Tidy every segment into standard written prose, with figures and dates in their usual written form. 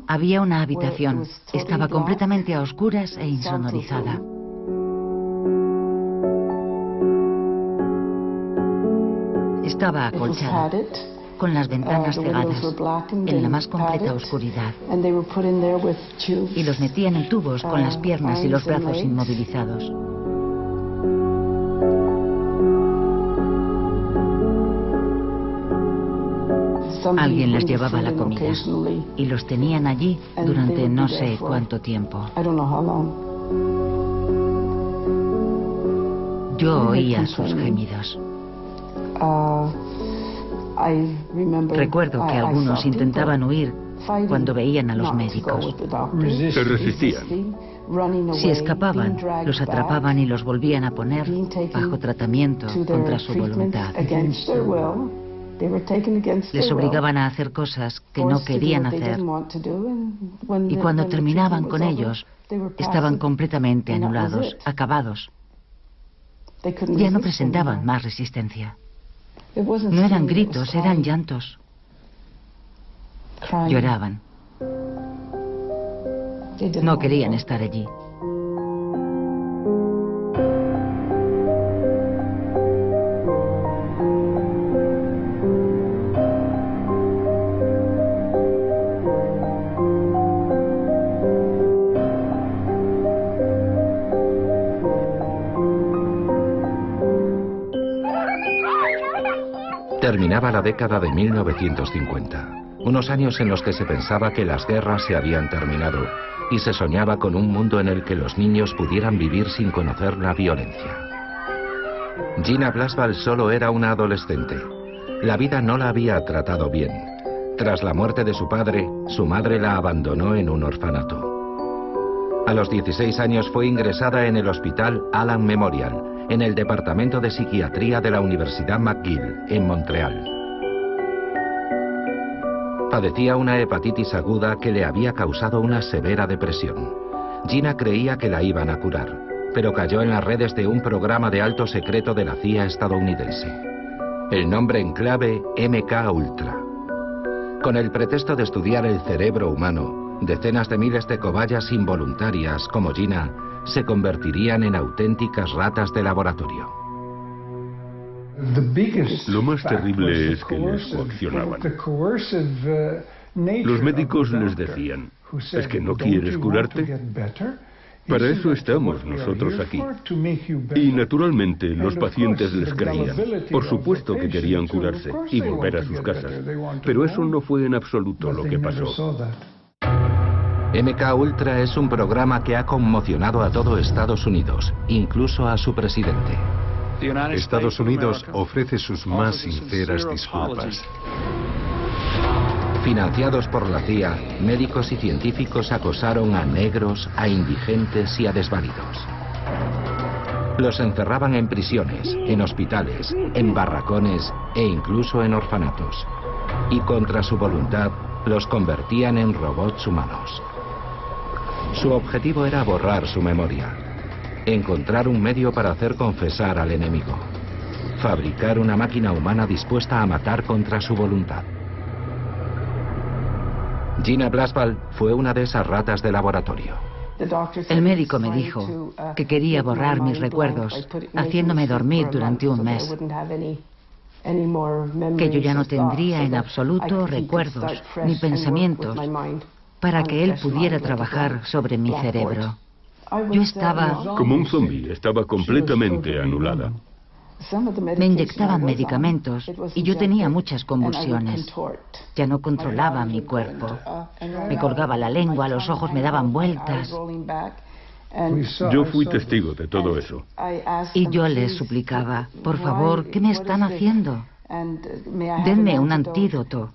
Había una habitación. Estaba completamente a oscuras e insonorizada. Estaba acolchada, con las ventanas cegadas, en la más completa oscuridad. Y los metían en tubos con las piernas y los brazos inmovilizados. Alguien les llevaba la comida y los tenían allí durante no sé cuánto tiempo. Yo oía sus gemidos. Recuerdo que algunos intentaban huir cuando veían a los médicos. Se resistían. Si escapaban, los atrapaban y los volvían a poner bajo tratamiento contra su voluntad. Les obligaban a hacer cosas que no querían hacer. Y cuando terminaban con ellos, estaban completamente anulados, acabados. Ya no presentaban más resistencia. No eran gritos, eran llantos. Lloraban. No querían estar allí. Terminaba la década de 1950, unos años en los que se pensaba que las guerras se habían terminado y se soñaba con un mundo en el que los niños pudieran vivir sin conocer la violencia. Gina Blaswell solo era una adolescente. La vida no la había tratado bien. Tras la muerte de su padre, su madre la abandonó en un orfanato. A los 16 años fue ingresada en el hospital Allan Memorial, en el Departamento de Psiquiatría de la Universidad McGill, en Montreal. Padecía una hepatitis aguda que le había causado una severa depresión. Gina creía que la iban a curar, pero cayó en las redes de un programa de alto secreto de la CIA estadounidense. El nombre en clave, MK Ultra. Con el pretexto de estudiar el cerebro humano, decenas de miles de cobayas involuntarias como Gina se convertirían en auténticas ratas de laboratorio. Lo más terrible es que les coaccionaban. Los médicos les decían, ¿es que no quieres curarte? Para eso estamos nosotros aquí. Y naturalmente los pacientes les creían. Por supuesto que querían curarse y volver a sus casas. Pero eso no fue en absoluto lo que pasó. MK Ultra es un programa que ha conmocionado a todo Estados Unidos, incluso a su presidente. Estados Unidos ofrece sus más sinceras disculpas. Financiados por la CIA, médicos y científicos acosaron a negros, a indigentes y a desvalidos. Los encerraban en prisiones, en hospitales, en barracones e incluso en orfanatos. Y contra su voluntad, los convertían en robots humanos. Su objetivo era borrar su memoria, encontrar un medio para hacer confesar al enemigo, fabricar una máquina humana dispuesta a matar contra su voluntad. Gina Blaswell fue una de esas ratas de laboratorio. El médico me dijo que quería borrar mis recuerdos, haciéndome dormir durante un mes. Que yo ya no tendría en absoluto recuerdos ni pensamientos para que él pudiera trabajar sobre mi cerebro. Yo estaba... Como un zombi, estaba completamente anulada. Me inyectaban medicamentos y yo tenía muchas convulsiones. Ya no controlaba mi cuerpo. Me colgaba la lengua, los ojos me daban vueltas. Yo fui testigo de todo eso. Y yo les suplicaba, por favor, ¿qué me están haciendo? Denme un antídoto.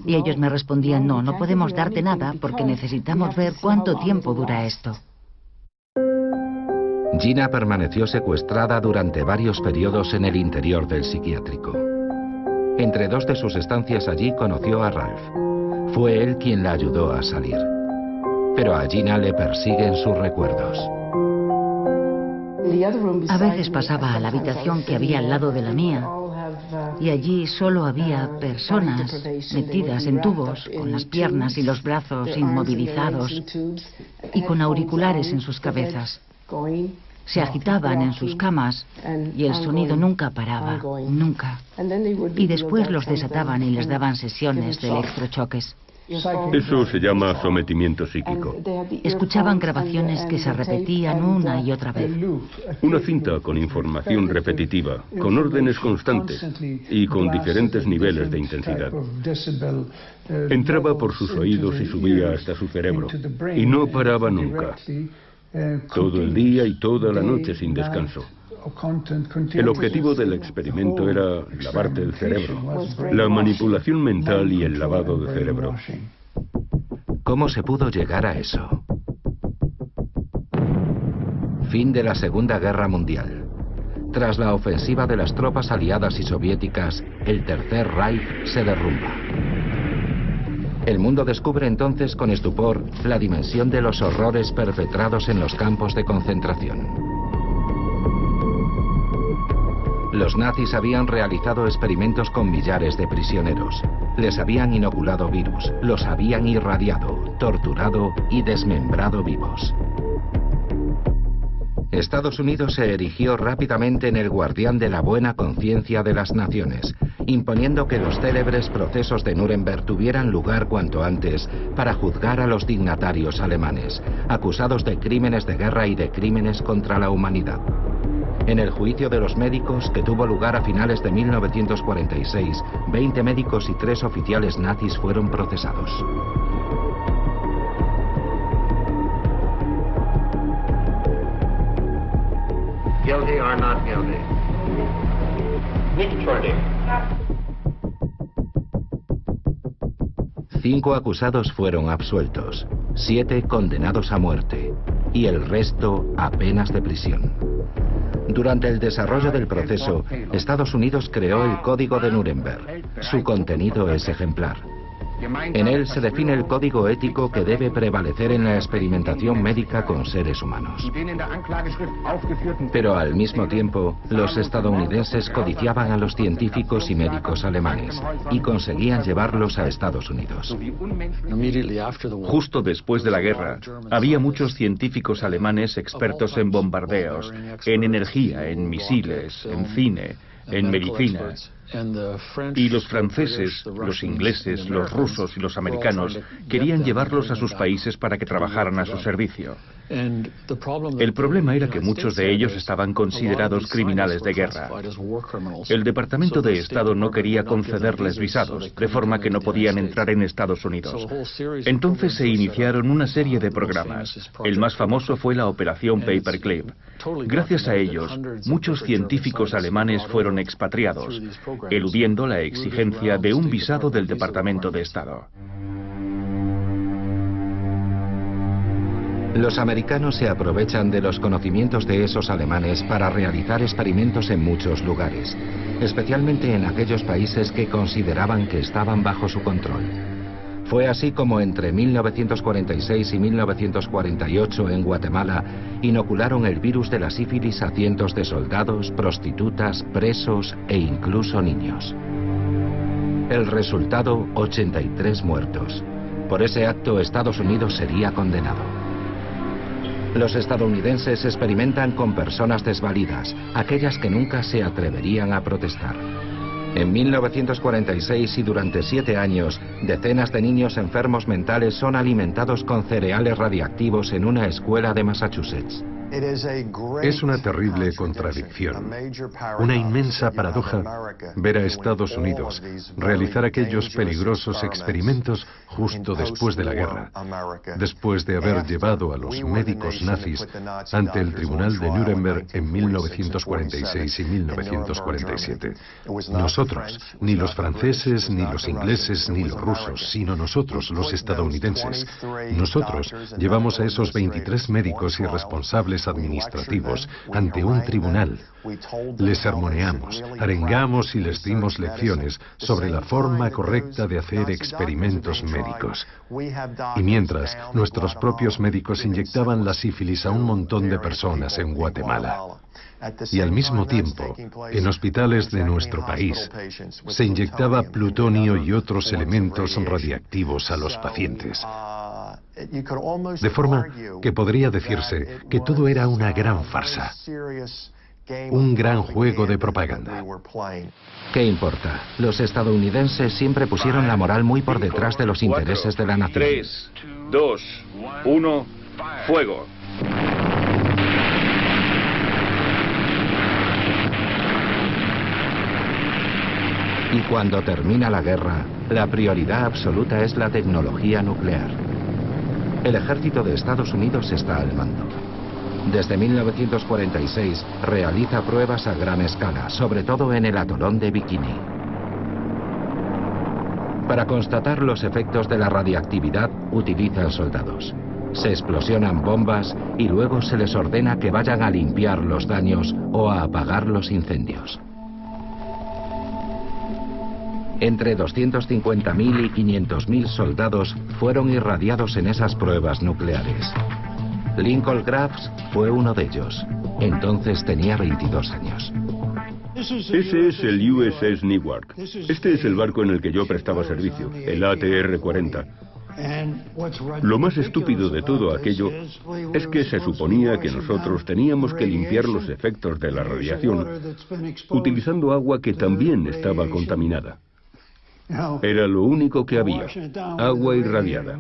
Y ellos me respondían, no, no podemos darte nada porque necesitamos ver cuánto tiempo dura esto. Gina permaneció secuestrada durante varios periodos en el interior del psiquiátrico. Entre dos de sus estancias allí conoció a Ralph. Fue él quien la ayudó a salir. Pero a Gina le persiguen sus recuerdos. A veces pasaba a la habitación que había al lado de la mía Y allí solo había personas metidas en tubos, con las piernas y los brazos inmovilizados y con auriculares en sus cabezas. Se agitaban en sus camas y el sonido nunca paraba, nunca. Y después los desataban y les daban sesiones de electrochoques. Eso se llama sometimiento psíquico. Escuchaban grabaciones que se repetían una y otra vez. Una cinta con información repetitiva, con órdenes constantes y con diferentes niveles de intensidad. Entraba por sus oídos y subía hasta su cerebro. Y no paraba nunca. Todo el día y toda la noche sin descanso. El objetivo del experimento era lavarte el cerebro, la manipulación mental y el lavado de cerebro. ¿Cómo se pudo llegar a eso? Fin de la Segunda Guerra Mundial. Tras la ofensiva de las tropas aliadas y soviéticas, el Tercer Reich se derrumba. El mundo descubre entonces con estupor la dimensión de los horrores perpetrados en los campos de concentración. Los nazis habían realizado experimentos con millares de prisioneros. Les habían inoculado virus, los habían irradiado, torturado y desmembrado vivos. Estados Unidos se erigió rápidamente en el guardián de la buena conciencia de las naciones, imponiendo que los célebres procesos de Nuremberg tuvieran lugar cuanto antes para juzgar a los dignatarios alemanes, acusados de crímenes de guerra y de crímenes contra la humanidad. En el juicio de los médicos, que tuvo lugar a finales de 1946, 20 médicos y 3 oficiales nazis fueron procesados. Guilty or not guilty? Which verdict? 5 acusados fueron absueltos, 7 condenados a muerte y el resto a penas de prisión. Durante el desarrollo del proceso, Estados Unidos creó el Código de Nuremberg. Su contenido es ejemplar. En él se define el código ético que debe prevalecer en la experimentación médica con seres humanos. Pero al mismo tiempo, los estadounidenses codiciaban a los científicos y médicos alemanes y conseguían llevarlos a Estados Unidos. Justo después de la guerra, había muchos científicos alemanes expertos en bombardeos, en energía, en misiles, en cine, en medicina. Y los franceses, los ingleses, los rusos y los americanos querían llevarlos a sus países para que trabajaran a su servicio. El problema era que muchos de ellos estaban considerados criminales de guerra. El Departamento de Estado no quería concederles visados, de forma que no podían entrar en Estados Unidos. Entonces se iniciaron una serie de programas. El más famoso fue la Operación Paperclip. Gracias a ellos, muchos científicos alemanes fueron expatriados, eludiendo la exigencia de un visado del Departamento de Estado. Los americanos se aprovechan de los conocimientos de esos alemanes para realizar experimentos en muchos lugares, especialmente en aquellos países que consideraban que estaban bajo su control. Fue así como entre 1946 y 1948 en Guatemala inocularon el virus de la sífilis a cientos de soldados, prostitutas, presos e incluso niños. El resultado, 83 muertos. Por ese acto, Estados Unidos sería condenado. Los estadounidenses experimentan con personas desvalidas, aquellas que nunca se atreverían a protestar. En 1946 y durante 7 años, decenas de niños enfermos mentales son alimentados con cereales radiactivos en una escuela de Massachusetts. Es una terrible contradicción, una inmensa paradoja ver a Estados Unidos realizar aquellos peligrosos experimentos justo después de la guerra, después de haber llevado a los médicos nazis ante el Tribunal de Nuremberg en 1946 y 1947. Nosotros, ni los franceses, ni los ingleses, ni los rusos, sino nosotros, los estadounidenses. Nosotros llevamos a esos 23 médicos y responsables tribunales administrativos, ante un tribunal. Les sermoneamos, arengamos y les dimos lecciones sobre la forma correcta de hacer experimentos médicos. Y mientras, nuestros propios médicos inyectaban la sífilis a un montón de personas en Guatemala. Y al mismo tiempo, en hospitales de nuestro país, se inyectaba plutonio y otros elementos radiactivos a los pacientes. De forma que podría decirse que todo era una gran farsa, un gran juego de propaganda. ¿Qué importa? Los estadounidenses siempre pusieron la moral muy por detrás de los intereses de la nación. 3, 2, 1, fuego. Y cuando termina la guerra, la prioridad absoluta es la tecnología nuclear. El ejército de Estados Unidos está al mando. Desde 1946 realiza pruebas a gran escala, sobre todo en el atolón de Bikini. Para constatar los efectos de la radiactividad, utilizan soldados. Se explosionan bombas y luego se les ordena que vayan a limpiar los daños o a apagar los incendios. Entre 250.000 y 500.000 soldados fueron irradiados en esas pruebas nucleares. Lincoln Crafts fue uno de ellos. Entonces tenía 22 años. Ese es el USS Newark. Este es el barco en el que yo prestaba servicio, el ATR-40. Lo más estúpido de todo aquello es que se suponía que nosotros teníamos que limpiar los efectos de la radiación utilizando agua que también estaba contaminada. Era lo único que había, agua irradiada.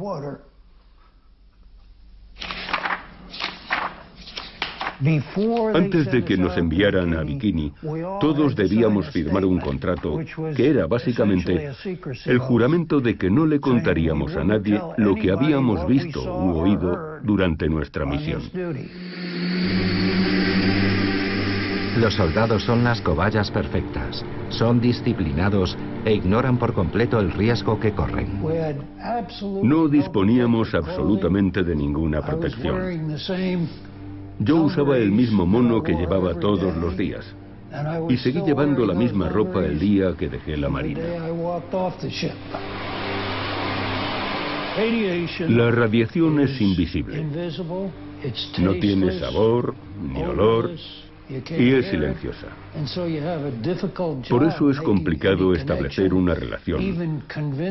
Antes de que nos enviaran a Bikini, todos debíamos firmar un contrato que era básicamente el juramento de que no le contaríamos a nadie lo que habíamos visto u oído durante nuestra misión. Los soldados son las cobayas perfectas, son disciplinados e ignoran por completo el riesgo que corren. No disponíamos absolutamente de ninguna protección. Yo usaba el mismo mono que llevaba todos los días y seguí llevando la misma ropa el día que dejé la marina. La radiación es invisible. No tiene sabor ni olor y es silenciosa. Por eso es complicado establecer una relación,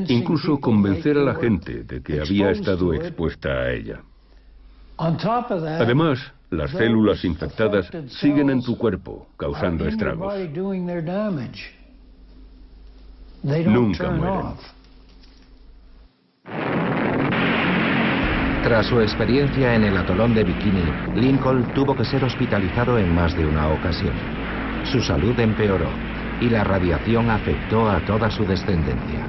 incluso convencer a la gente de que había estado expuesta a ella. Además, las células infectadas siguen en tu cuerpo, causando estragos. Nunca mueren. Tras su experiencia en el atolón de Bikini, Lincoln tuvo que ser hospitalizado en más de una ocasión. Su salud empeoró y la radiación afectó a toda su descendencia.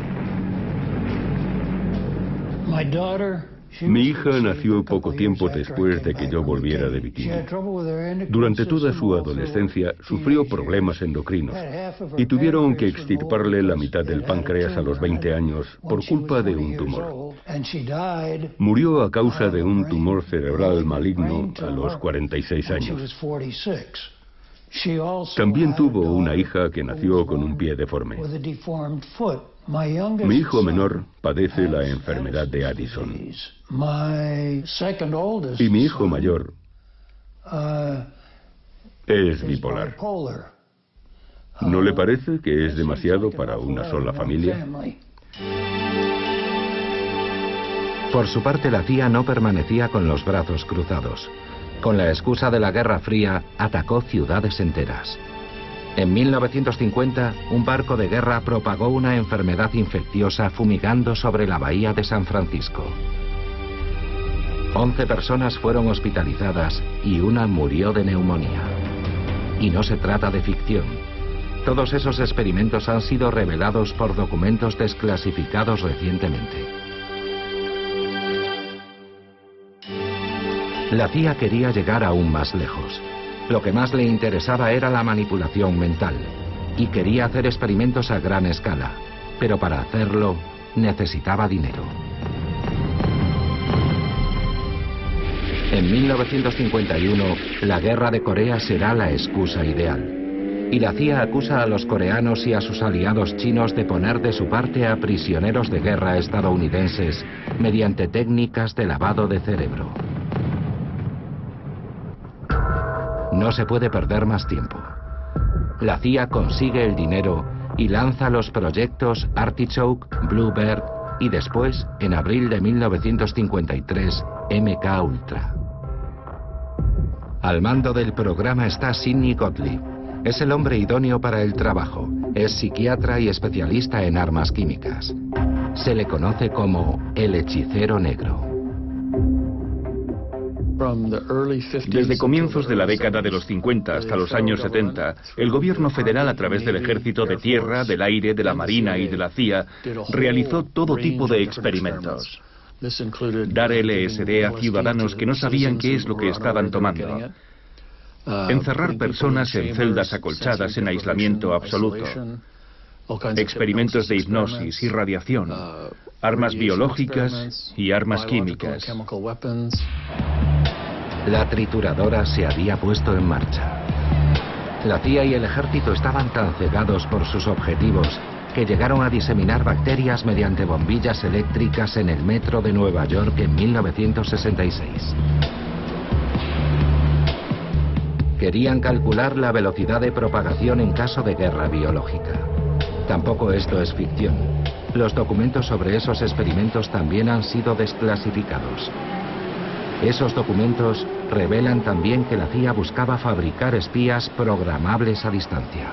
Mi hija nació poco tiempo después de que yo volviera de Bikini. Durante toda su adolescencia sufrió problemas endocrinos y tuvieron que extirparle la mitad del páncreas a los 20 años por culpa de un tumor. Murió a causa de un tumor cerebral maligno a los 46 años. También tuvo una hija que nació con un pie deforme. Mi hijo menor padece la enfermedad de Addison. Y mi hijo mayor es bipolar. ¿No le parece que es demasiado para una sola familia? Por su parte, la CIA no permanecía con los brazos cruzados. Con la excusa de la Guerra Fría, atacó ciudades enteras. En 1950, un barco de guerra propagó una enfermedad infecciosa fumigando sobre la bahía de San Francisco. 11 personas fueron hospitalizadas y una murió de neumonía. Y no se trata de ficción. Todos esos experimentos han sido revelados por documentos desclasificados recientemente. La CIA quería llegar aún más lejos. Lo que más le interesaba era la manipulación mental, y quería hacer experimentos a gran escala, pero para hacerlo necesitaba dinero. En En 1951, la guerra de Corea será la excusa ideal. Y la CIA acusa a los coreanos y a sus aliados chinos de poner de su parte a prisioneros de guerra estadounidenses mediante técnicas de lavado de cerebro. No se puede perder más tiempo. La CIA consigue el dinero y lanza los proyectos Artichoke, Bluebird y después, en abril de 1953, MK Ultra. Al mando del programa está Sidney Gottlieb. Es el hombre idóneo para el trabajo. Es psiquiatra y especialista en armas químicas. Se le conoce como el hechicero negro. Desde comienzos de la década de los 50 hasta los años 70, el gobierno federal, a través del ejército, de tierra, del aire, de la marina y de la CIA, realizó todo tipo de experimentos. Dar LSD a ciudadanos que no sabían qué es lo que estaban tomando. Encerrar personas en celdas acolchadas en aislamiento absoluto. Experimentos de hipnosis y radiación. Armas biológicas y armas químicas. La trituradora se había puesto en marcha. La CIA y el ejército estaban tan cegados por sus objetivos que llegaron a diseminar bacterias mediante bombillas eléctricas en el metro de Nueva York en 1966. Querían calcular la velocidad de propagación en caso de guerra biológica. Tampoco esto es ficción. Los documentos sobre esos experimentos también han sido desclasificados. Esos documentos revelan también que la CIA buscaba fabricar espías programables a distancia.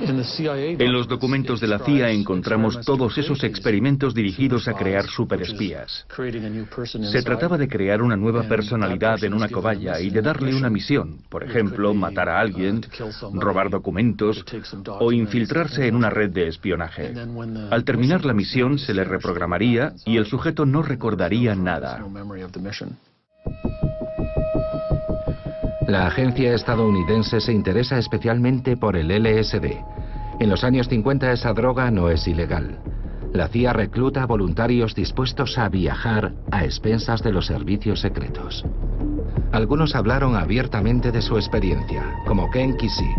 En los documentos de la CIA encontramos todos esos experimentos dirigidos a crear superespías. Se trataba de crear una nueva personalidad en una cobaya y de darle una misión, por ejemplo, matar a alguien, robar documentos o infiltrarse en una red de espionaje. Al terminar la misión se le reprogramaría y el sujeto no recordaría nada. La agencia estadounidense se interesa especialmente por el LSD. En los años 50 esa droga no es ilegal. La CIA recluta voluntarios dispuestos a viajar a expensas de los servicios secretos. Algunos hablaron abiertamente de su experiencia, como Ken Kesey,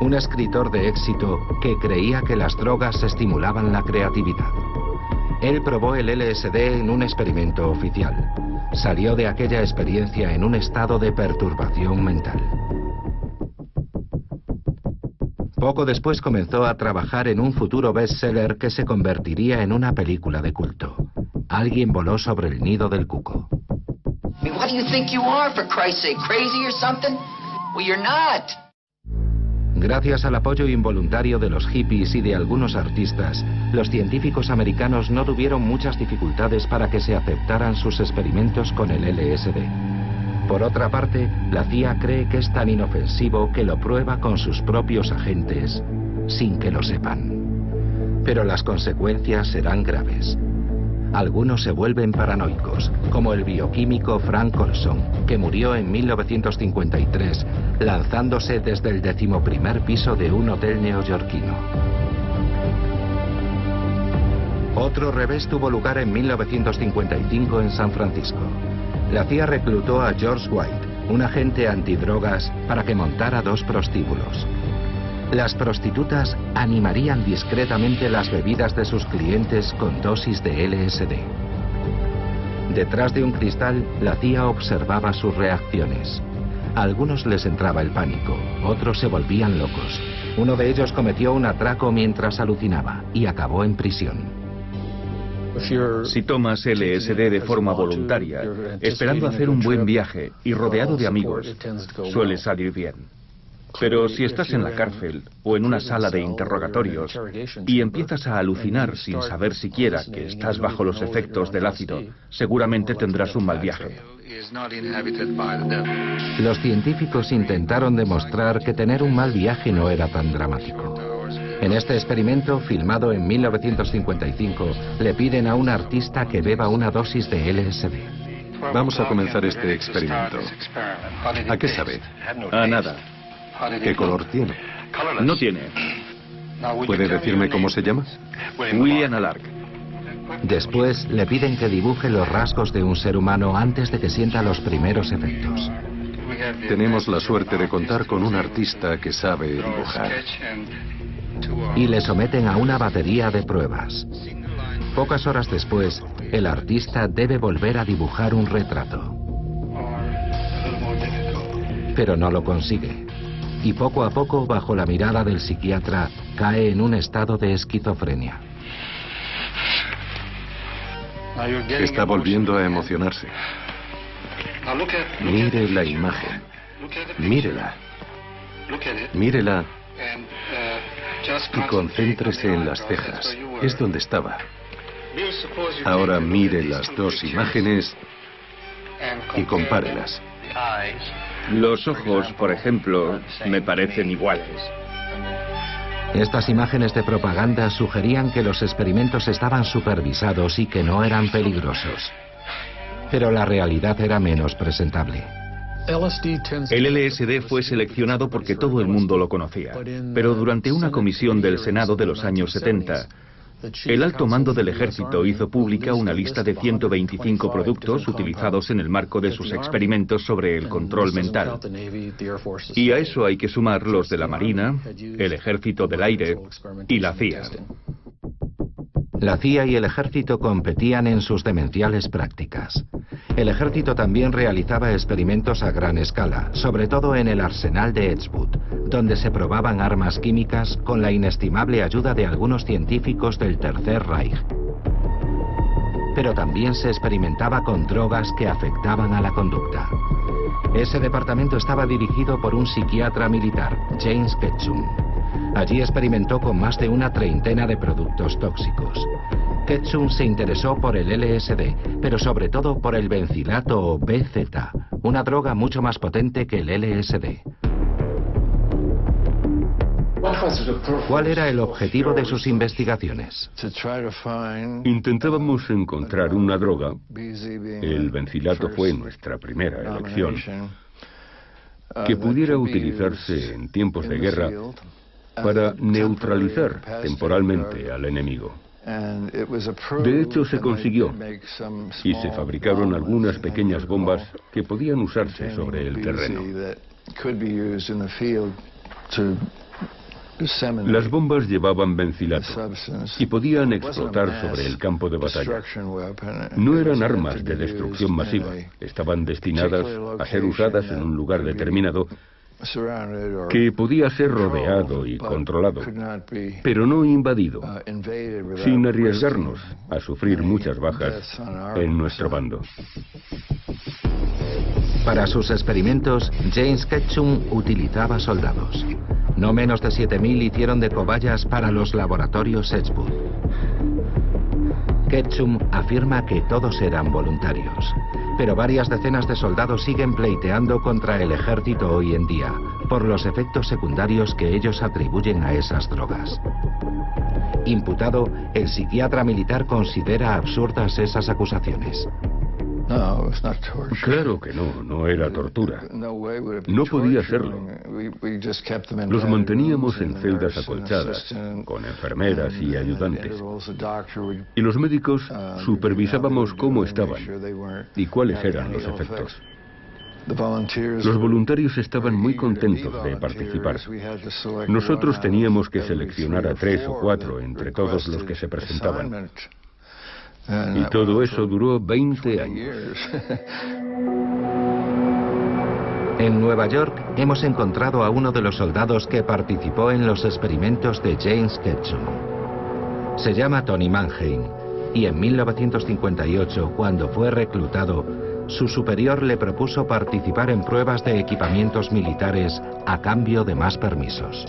un escritor de éxito que creía que las drogas estimulaban la creatividad. Él probó el LSD en un experimento oficial. Salió de aquella experiencia en un estado de perturbación mental. Poco después comenzó a trabajar en un futuro bestseller que se convertiría en una película de culto. Alguien voló sobre el nido del cuco. Gracias al apoyo involuntario de los hippies y de algunos artistas, los científicos americanos no tuvieron muchas dificultades para que se aceptaran sus experimentos con el LSD. Por otra parte, la CIA cree que es tan inofensivo que lo prueba con sus propios agentes, sin que lo sepan. Pero las consecuencias serán graves. Algunos se vuelven paranoicos, como el bioquímico Frank Olson, que murió en 1953, lanzándose desde el 11º piso de un hotel neoyorquino. Otro revés tuvo lugar en 1955 en San Francisco. La CIA reclutó a George White, un agente antidrogas, para que montara 2 prostíbulos. Las prostitutas animarían discretamente las bebidas de sus clientes con dosis de LSD. Detrás de un cristal, la CIA observaba sus reacciones. A algunos les entraba el pánico, otros se volvían locos. Uno de ellos cometió un atraco mientras alucinaba y acabó en prisión. Si tomas LSD de forma voluntaria, esperando hacer un buen viaje y rodeado de amigos, suele salir bien. Pero si estás en la cárcel o en una sala de interrogatorios y empiezas a alucinar sin saber siquiera que estás bajo los efectos del ácido, seguramente tendrás un mal viaje. Los científicos intentaron demostrar que tener un mal viaje no era tan dramático. En este experimento, filmado en 1955, le piden a un artista que beba una dosis de LSD. Vamos a comenzar este experimento. ¿A qué sabe? A nada. ¿Qué color tiene? No tiene. ¿Puede decirme cómo se llama? William Alark. Después le piden que dibuje los rasgos de un ser humano antes de que sienta los primeros efectos. Tenemos la suerte de contar con un artista que sabe dibujar. Y le someten a una batería de pruebas. Pocas horas después, el artista debe volver a dibujar un retrato. Pero no lo consigue. Y poco a poco, bajo la mirada del psiquiatra, cae en un estado de esquizofrenia. Está volviendo a emocionarse. Mire la imagen. Mírela. Mírela. Y concéntrese en las cejas. Es donde estaba. Ahora mire las dos imágenes y compárelas. Los ojos, por ejemplo, me parecen iguales. Estas imágenes de propaganda sugerían que los experimentos estaban supervisados y que no eran peligrosos. Pero la realidad era menos presentable. El LSD fue seleccionado porque todo el mundo lo conocía, pero durante una comisión del Senado de los años 70, el alto mando del ejército hizo pública una lista de 125 productos utilizados en el marco de sus experimentos sobre el control mental. Y a eso hay que sumar los de la Marina, el Ejército del Aire y la CIA. La CIA y el ejército competían en sus demenciales prácticas. El ejército también realizaba experimentos a gran escala, sobre todo en el arsenal de Edgewood, donde se probaban armas químicas con la inestimable ayuda de algunos científicos del Tercer Reich. Pero también se experimentaba con drogas que afectaban a la conducta. Ese departamento estaba dirigido por un psiquiatra militar, James Ketchum. Allí experimentó con más de una treintena de productos tóxicos. Ketchum se interesó por el LSD, pero sobre todo por el bencilato o BZ, una droga mucho más potente que el LSD. ¿Cuál era el objetivo de sus investigaciones? Intentábamos encontrar una droga. El bencilato fue nuestra primera elección, que pudiera utilizarse en tiempos de guerra para neutralizar temporalmente al enemigo. De hecho, se consiguió, y se fabricaron algunas pequeñas bombas que podían usarse sobre el terreno. Las bombas llevaban bencilato y podían explotar sobre el campo de batalla. No eran armas de destrucción masiva, estaban destinadas a ser usadas en un lugar determinado que podía ser rodeado y controlado, pero no invadido, sin arriesgarnos a sufrir muchas bajas en nuestro bando. Para sus experimentos, James Ketchum utilizaba soldados. No menos de 7.000 hicieron de cobayas para los laboratorios Edgewood. Ketchum afirma que todos eran voluntarios, pero varias decenas de soldados siguen pleiteando contra el ejército hoy en día por los efectos secundarios que ellos atribuyen a esas drogas. Imputado, el psiquiatra militar considera absurdas esas acusaciones. Claro que no era tortura. No podía serlo. Los manteníamos en celdas acolchadas, con enfermeras y ayudantes. Y los médicos supervisábamos cómo estaban y cuáles eran los efectos. Los voluntarios estaban muy contentos de participar. Nosotros teníamos que seleccionar a 3 o 4 entre todos los que se presentaban. Y todo eso duró 20 años. En Nueva York hemos encontrado a uno de los soldados que participó en los experimentos de James Ketchum. Se llama Tony Mannheim y en 1958, cuando fue reclutado, su superior le propuso participar en pruebas de equipamientos militares a cambio de más permisos.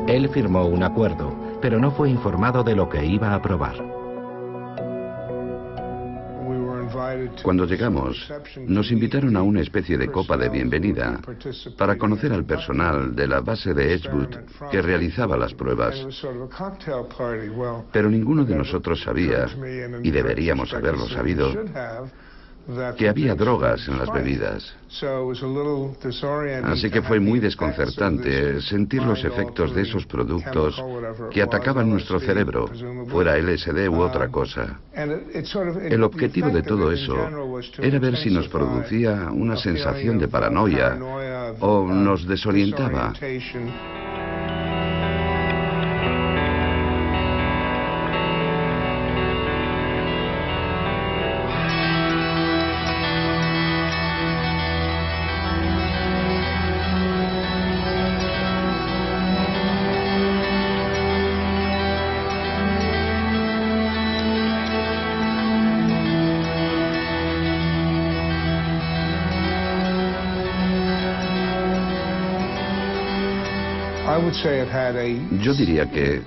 Él firmó un acuerdo, pero no fue informado de lo que iba a probar. Cuando llegamos, nos invitaron a una especie de copa de bienvenida para conocer al personal de la base de Edgewood que realizaba las pruebas. Pero ninguno de nosotros sabía, y deberíamos haberlo sabido, que había drogas en las bebidas. Así que fue muy desconcertante sentir los efectos de esos productos que atacaban nuestro cerebro, fuera LSD u otra cosa. El objetivo de todo eso era ver si nos producía una sensación de paranoia o nos desorientaba. Yo diría que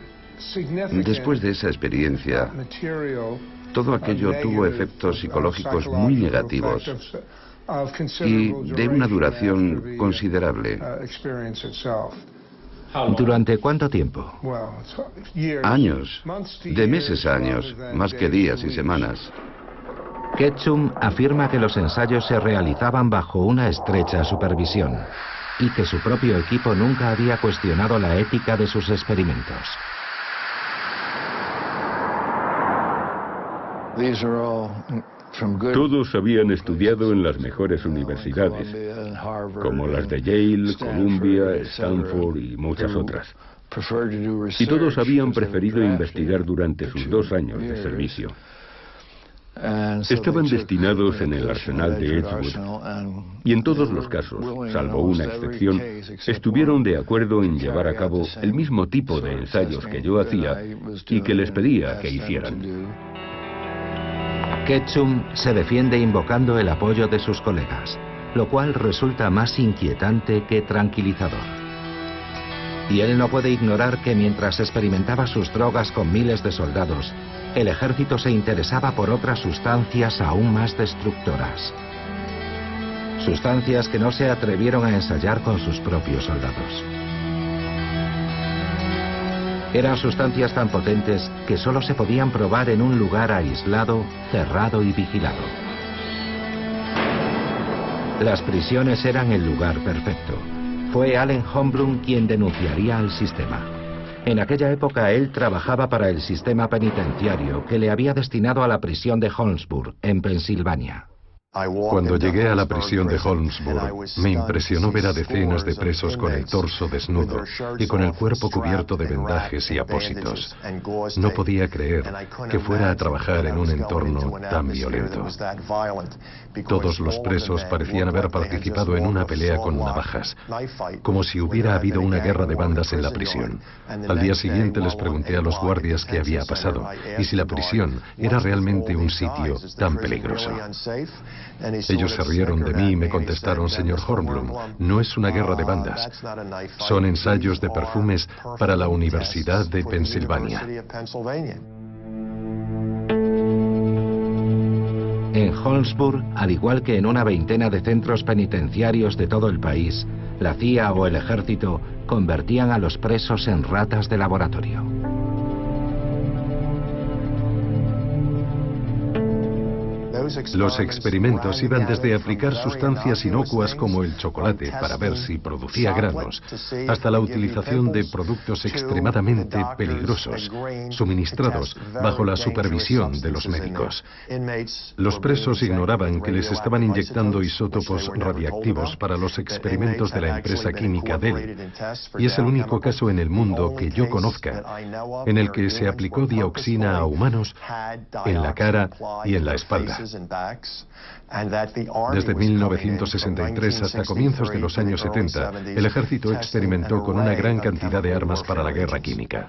después de esa experiencia, todo aquello tuvo efectos psicológicos muy negativos y de una duración considerable. ¿Durante cuánto tiempo? Años, de meses a años, más que días y semanas. Ketchum afirma que los ensayos se realizaban bajo una estrecha supervisión y que su propio equipo nunca había cuestionado la ética de sus experimentos. Todos habían estudiado en las mejores universidades, como las de Yale, Columbia, Stanford y muchas otras. Y todos habían preferido investigar durante sus 2 años de servicio. Estaban destinados en el arsenal de Edgewood y en todos los casos, salvo una excepción, estuvieron de acuerdo en llevar a cabo el mismo tipo de ensayos que yo hacía y que les pedía que hicieran. Ketchum se defiende invocando el apoyo de sus colegas, lo cual resulta más inquietante que tranquilizador. Y él no puede ignorar que mientras experimentaba sus drogas con miles de soldados, el ejército se interesaba por otras sustancias aún más destructoras. Sustancias que no se atrevieron a ensayar con sus propios soldados. Eran sustancias tan potentes que solo se podían probar en un lugar aislado, cerrado y vigilado. Las prisiones eran el lugar perfecto. Fue Allen Holmblum quien denunciaría al sistema. En aquella época él trabajaba para el sistema penitenciario que le había destinado a la prisión de Holmesburg, en Pensilvania. Cuando llegué a la prisión de Holmesburg, me impresionó ver a decenas de presos con el torso desnudo y con el cuerpo cubierto de vendajes y apósitos. No podía creer que fuera a trabajar en un entorno tan violento. Todos los presos parecían haber participado en una pelea con navajas, como si hubiera habido una guerra de bandas en la prisión. Al día siguiente les pregunté a los guardias qué había pasado y si la prisión era realmente un sitio tan peligroso. Ellos se rieron de mí y me contestaron: señor Holmblum, no es una guerra de bandas. Son ensayos de perfumes para la Universidad de Pensilvania. En Holmesburg, al igual que en una veintena de centros penitenciarios de todo el país, la CIA o el ejército convertían a los presos en ratas de laboratorio. Los experimentos iban desde aplicar sustancias inocuas como el chocolate para ver si producía granos, hasta la utilización de productos extremadamente peligrosos, suministrados bajo la supervisión de los médicos. Los presos ignoraban que les estaban inyectando isótopos radiactivos para los experimentos de la empresa química Dell, y es el único caso en el mundo que yo conozca en el que se aplicó dioxina a humanos en la cara y en la espalda. Desde 1963 hasta comienzos de los años 70, el ejército experimentó con una gran cantidad de armas para la guerra química.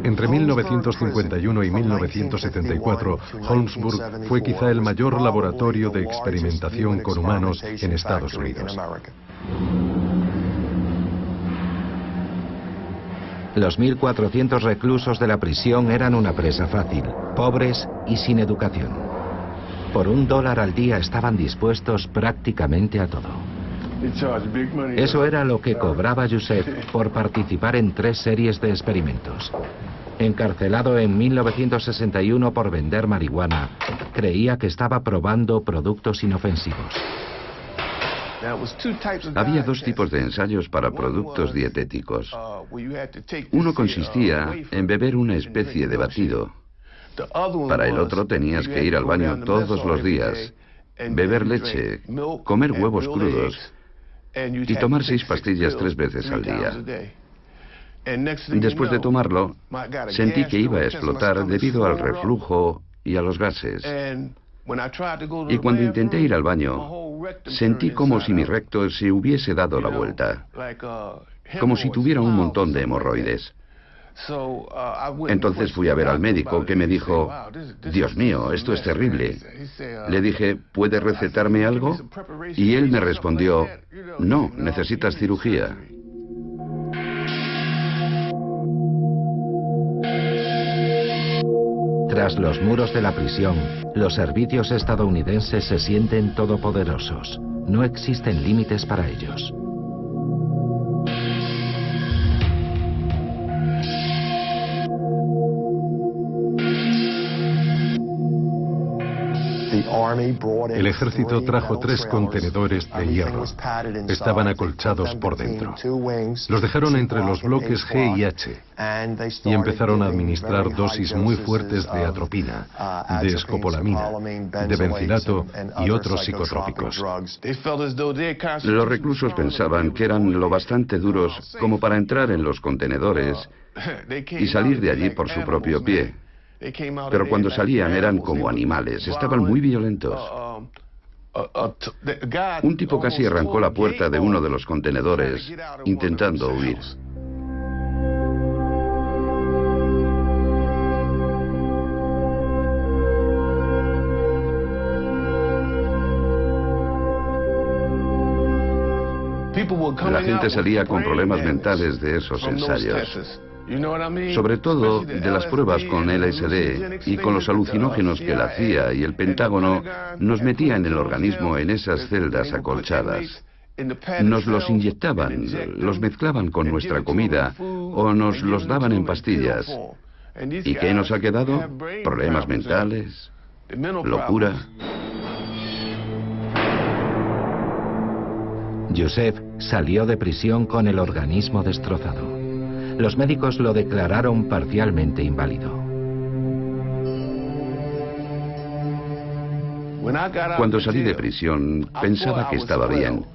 Entre 1951 y 1974, Holmesburg fue quizá el mayor laboratorio de experimentación con humanos en Estados Unidos. Los 1.400 reclusos de la prisión eran una presa fácil, pobres y sin educación. Por $1 al día estaban dispuestos prácticamente a todo. Eso era lo que cobraba Youssef por participar en 3 series de experimentos. Encarcelado en 1961 por vender marihuana, creía que estaba probando productos inofensivos. Había dos tipos de ensayos para productos dietéticos. Uno consistía en beber una especie de batido. Para el otro tenías que ir al baño todos los días, beber leche, comer huevos crudos y tomar 6 pastillas 3 veces al día. Después de tomarlo, sentí que iba a explotar debido al reflujo y a los gases. Y cuando intenté ir al baño, sentí como si mi recto se hubiese dado la vuelta, como si tuviera un montón de hemorroides. Entonces fui a ver al médico, que me dijo: Dios mío, esto es terrible. Le dije: ¿puede recetarme algo? Y él me respondió: no, necesitas cirugía. Tras los muros de la prisión, los servicios estadounidenses se sienten todopoderosos. No existen límites para ellos. El ejército trajo 3 contenedores de hierro. Estaban acolchados por dentro. Los dejaron entre los bloques G y H y empezaron a administrar dosis muy fuertes de atropina, de escopolamina, de bencilato y otros psicotrópicos. Los reclusos pensaban que eran lo bastante duros como para entrar en los contenedores y salir de allí por su propio pie. Pero cuando salían eran como animales, estaban muy violentos. Un tipo casi arrancó la puerta de uno de los contenedores, intentando huir. La gente salía con problemas mentales de esos ensayos. Sobre todo de las pruebas con LSD y con los alucinógenos que la CIA y el Pentágono nos metía en el organismo en esas celdas acolchadas. Nos los inyectaban, los mezclaban con nuestra comida o nos los daban en pastillas. ¿Y qué nos ha quedado? Problemas mentales, locura. Joseph salió de prisión con el organismo destrozado. Los médicos lo declararon parcialmente inválido. Cuando salí de prisión, pensaba que estaba bien.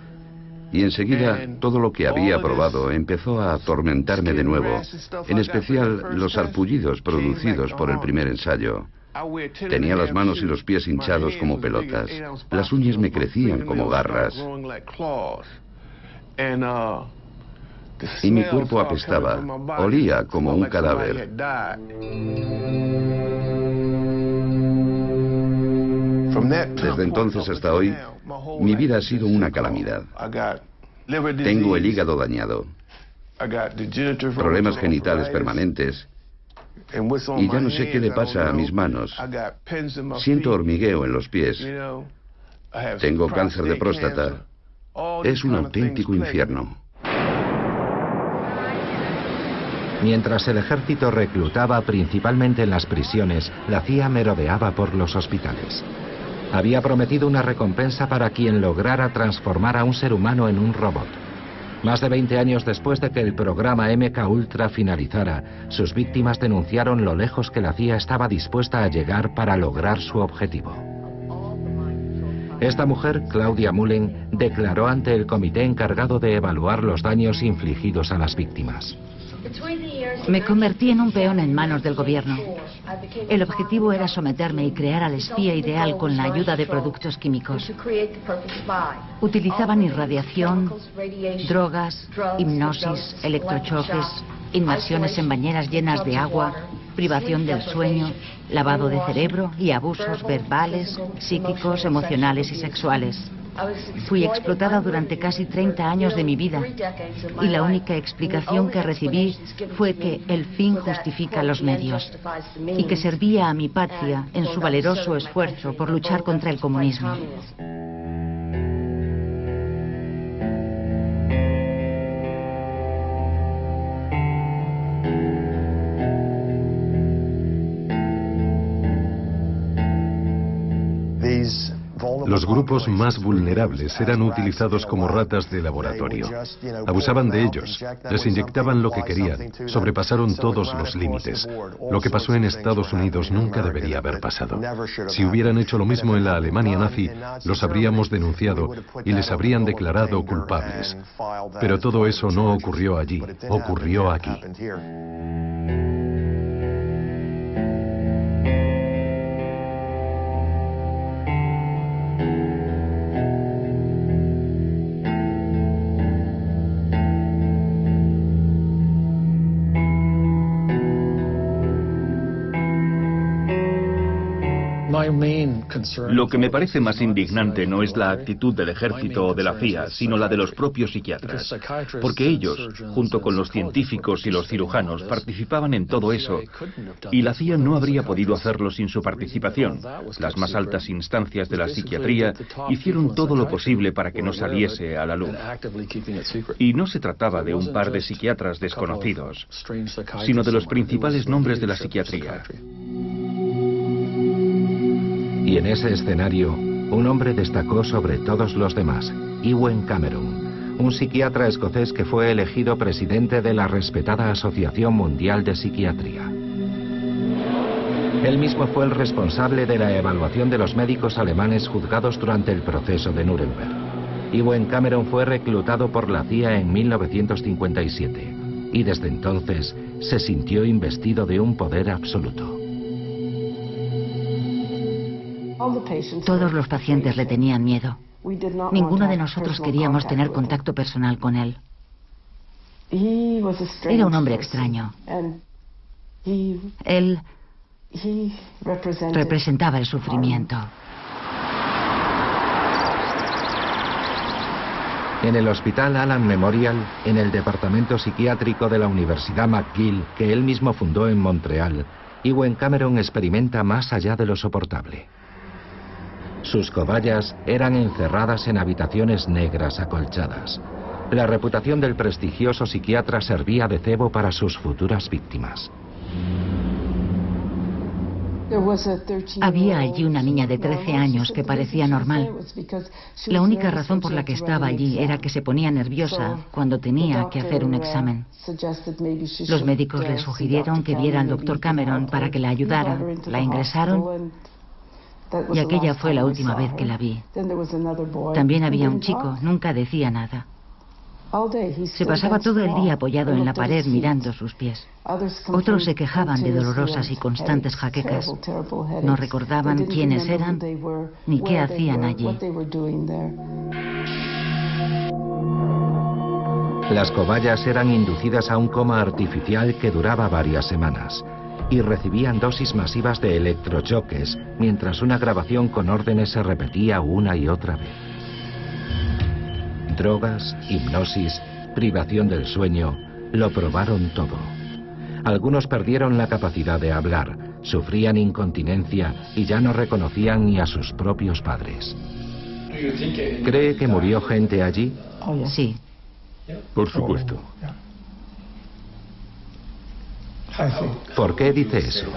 Y enseguida, todo lo que había probado empezó a atormentarme de nuevo, en especial los sarpullidos producidos por el primer ensayo. Tenía las manos y los pies hinchados como pelotas. Las uñas me crecían como garras. Y mi cuerpo apestaba, olía como un cadáver. Desde entonces hasta hoy, mi vida ha sido una calamidad. Tengo el hígado dañado, problemas genitales permanentes, y ya no sé qué le pasa a mis manos. Siento hormigueo en los pies. Tengo cáncer de próstata. Es un auténtico infierno. Mientras el ejército reclutaba principalmente en las prisiones, la CIA merodeaba por los hospitales. Había prometido una recompensa para quien lograra transformar a un ser humano en un robot. Más de 20 años después de que el programa MK Ultra finalizara, sus víctimas denunciaron lo lejos que la CIA estaba dispuesta a llegar para lograr su objetivo. Esta mujer, Claudia Mullen, declaró ante el comité encargado de evaluar los daños infligidos a las víctimas. Me convertí en un peón en manos del gobierno. El objetivo era someterme y crear al espía ideal con la ayuda de productos químicos. Utilizaban irradiación, drogas, hipnosis, electrochoques, inmersiones en bañeras llenas de agua, privación del sueño, lavado de cerebro y abusos verbales, psíquicos, emocionales y sexuales. Fui explotada durante casi 30 años de mi vida y la única explicación que recibí fue que el fin justifica los medios y que servía a mi patria en su valeroso esfuerzo por luchar contra el comunismo. Los grupos más vulnerables eran utilizados como ratas de laboratorio. Abusaban de ellos, les inyectaban lo que querían, sobrepasaron todos los límites. Lo que pasó en Estados Unidos nunca debería haber pasado. Si hubieran hecho lo mismo en la Alemania nazi, los habríamos denunciado y les habrían declarado culpables. Pero todo eso no ocurrió allí, ocurrió aquí. Lo que me parece más indignante no es la actitud del ejército o de la CIA, sino la de los propios psiquiatras. Porque ellos, junto con los científicos y los cirujanos, participaban en todo eso, y la CIA no habría podido hacerlo sin su participación. Las más altas instancias de la psiquiatría hicieron todo lo posible para que no saliese a la luz. Y no se trataba de un par de psiquiatras desconocidos, sino de los principales nombres de la psiquiatría. Y en ese escenario, un hombre destacó sobre todos los demás, Ewen Cameron, un psiquiatra escocés que fue elegido presidente de la respetada Asociación Mundial de Psiquiatría. Él mismo fue el responsable de la evaluación de los médicos alemanes juzgados durante el proceso de Nuremberg. Ewen Cameron fue reclutado por la CIA en 1957 y desde entonces se sintió investido de un poder absoluto. Todos los pacientes le tenían miedo. Ninguno de nosotros queríamos tener contacto personal con él. Era un hombre extraño. Él representaba el sufrimiento. En el Hospital Allen Memorial, en el departamento psiquiátrico de la Universidad McGill, que él mismo fundó en Montreal, Ewen Cameron experimenta más allá de lo soportable. Sus cobayas eran encerradas en habitaciones negras acolchadas. La reputación del prestigioso psiquiatra servía de cebo para sus futuras víctimas. Había allí una niña de 13 años que parecía normal. La única razón por la que estaba allí era que se ponía nerviosa cuando tenía que hacer un examen. Los médicos le sugirieron que viera al doctor Cameron para que la ayudara. La ingresaron y aquella fue la última vez que la vi. También había un chico, nunca decía nada. Se pasaba todo el día apoyado en la pared mirando sus pies. Otros se quejaban de dolorosas y constantes jaquecas. No recordaban quiénes eran ni qué hacían allí. Las cobayas eran inducidas a un coma artificial que duraba varias semanas y recibían dosis masivas de electrochoques mientras una grabación con órdenes se repetía una y otra vez. Drogas, hipnosis, privación del sueño, lo probaron todo. Algunos perdieron la capacidad de hablar, sufrían incontinencia y ya no reconocían ni a sus propios padres. ¿Cree que murió gente allí? Sí. Por supuesto. ¿Por qué dice eso?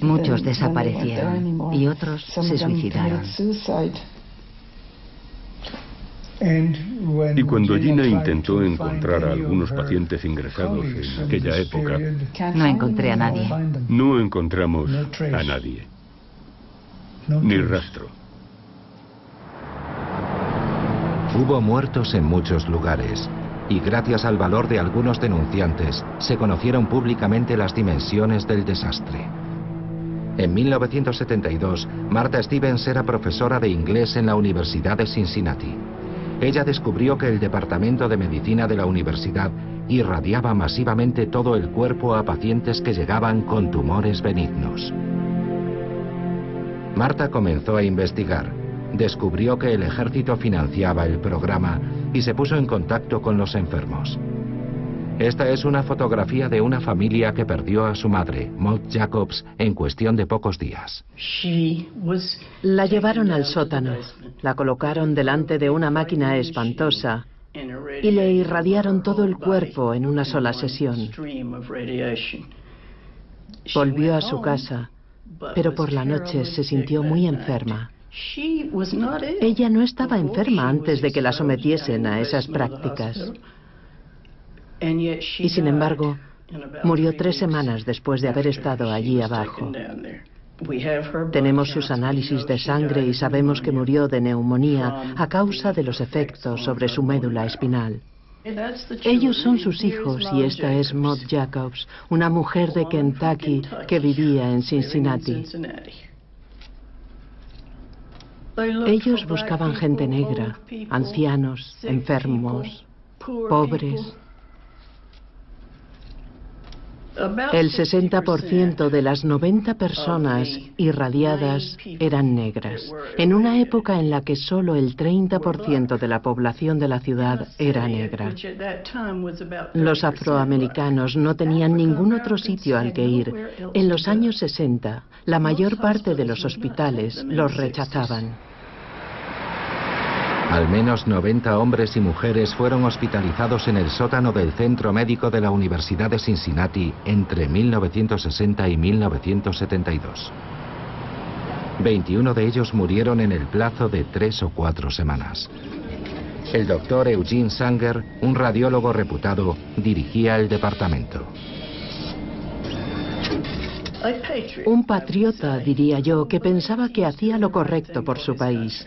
Muchos desaparecieron y otros se suicidaron. Y cuando Gina intentó encontrar a algunos pacientes ingresados en aquella época, no encontré a nadie. No encontramos a nadie. Ni rastro. Hubo muertos en muchos lugares, y gracias al valor de algunos denunciantes, se conocieron públicamente las dimensiones del desastre. En 1972, Martha Stevens era profesora de inglés en la Universidad de Cincinnati. Ella descubrió que el departamento de medicina de la universidad irradiaba masivamente todo el cuerpo a pacientes que llegaban con tumores benignos. Martha comenzó a investigar. Descubrió que el ejército financiaba el programa y se puso en contacto con los enfermos. Esta es una fotografía de una familia que perdió a su madre, Maud Jacobs, en cuestión de pocos días. La llevaron al sótano, la colocaron delante de una máquina espantosa y le irradiaron todo el cuerpo en una sola sesión. Volvió a su casa pero por la noche se sintió muy enferma. Ella no estaba enferma antes de que la sometiesen a esas prácticas. Y sin embargo, murió 3 semanas después de haber estado allí abajo. Tenemos sus análisis de sangre y sabemos que murió de neumonía a causa de los efectos sobre su médula espinal. Ellos son sus hijos y esta es Maud Jacobs, una mujer de Kentucky que vivía en Cincinnati. Ellos buscaban gente negra, ancianos, enfermos, pobres. El 60% de las 90 personas irradiadas eran negras, en una época en la que solo el 30% de la población de la ciudad era negra. Los afroamericanos no tenían ningún otro sitio al que ir. En los años 60, la mayor parte de los hospitales los rechazaban. Al menos 90 hombres y mujeres fueron hospitalizados en el sótano del Centro Médico de la Universidad de Cincinnati entre 1960 y 1972. 21 de ellos murieron en el plazo de 3 o 4 semanas. El doctor Eugene Sanger, un radiólogo reputado, dirigía el departamento. Un patriota, diría yo, que pensaba que hacía lo correcto por su país.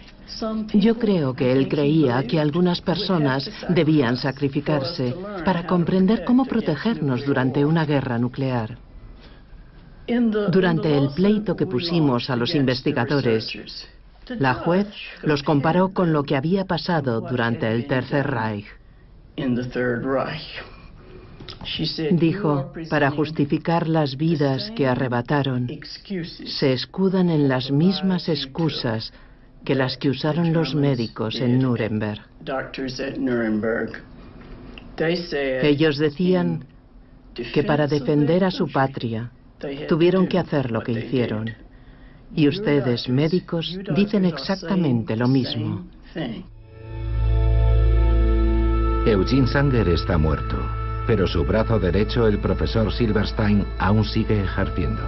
Yo creo que él creía que algunas personas debían sacrificarse para comprender cómo protegernos durante una guerra nuclear. Durante el pleito que pusimos a los investigadores, la juez los comparó con lo que había pasado durante el Tercer Reich. Dijo, para justificar las vidas que arrebataron, se escudan en las mismas excusas que las que usaron los médicos en Nuremberg. Ellos decían que para defender a su patria tuvieron que hacer lo que hicieron. Y ustedes, médicos, dicen exactamente lo mismo. Eugene Sanger está muerto, pero su brazo derecho, el profesor Silverstein, aún sigue ejerciendo.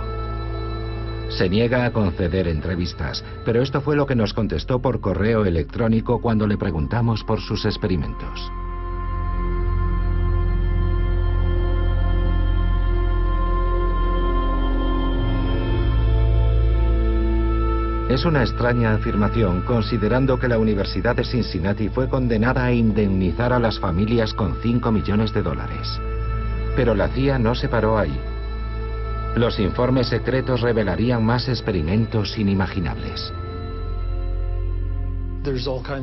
Se niega a conceder entrevistas, pero esto fue lo que nos contestó por correo electrónico cuando le preguntamos por sus experimentos. Es una extraña afirmación, considerando que la Universidad de Cincinnati fue condenada a indemnizar a las familias con $5 millones. Pero la CIA no se paró ahí. Los informes secretos revelarían más experimentos inimaginables.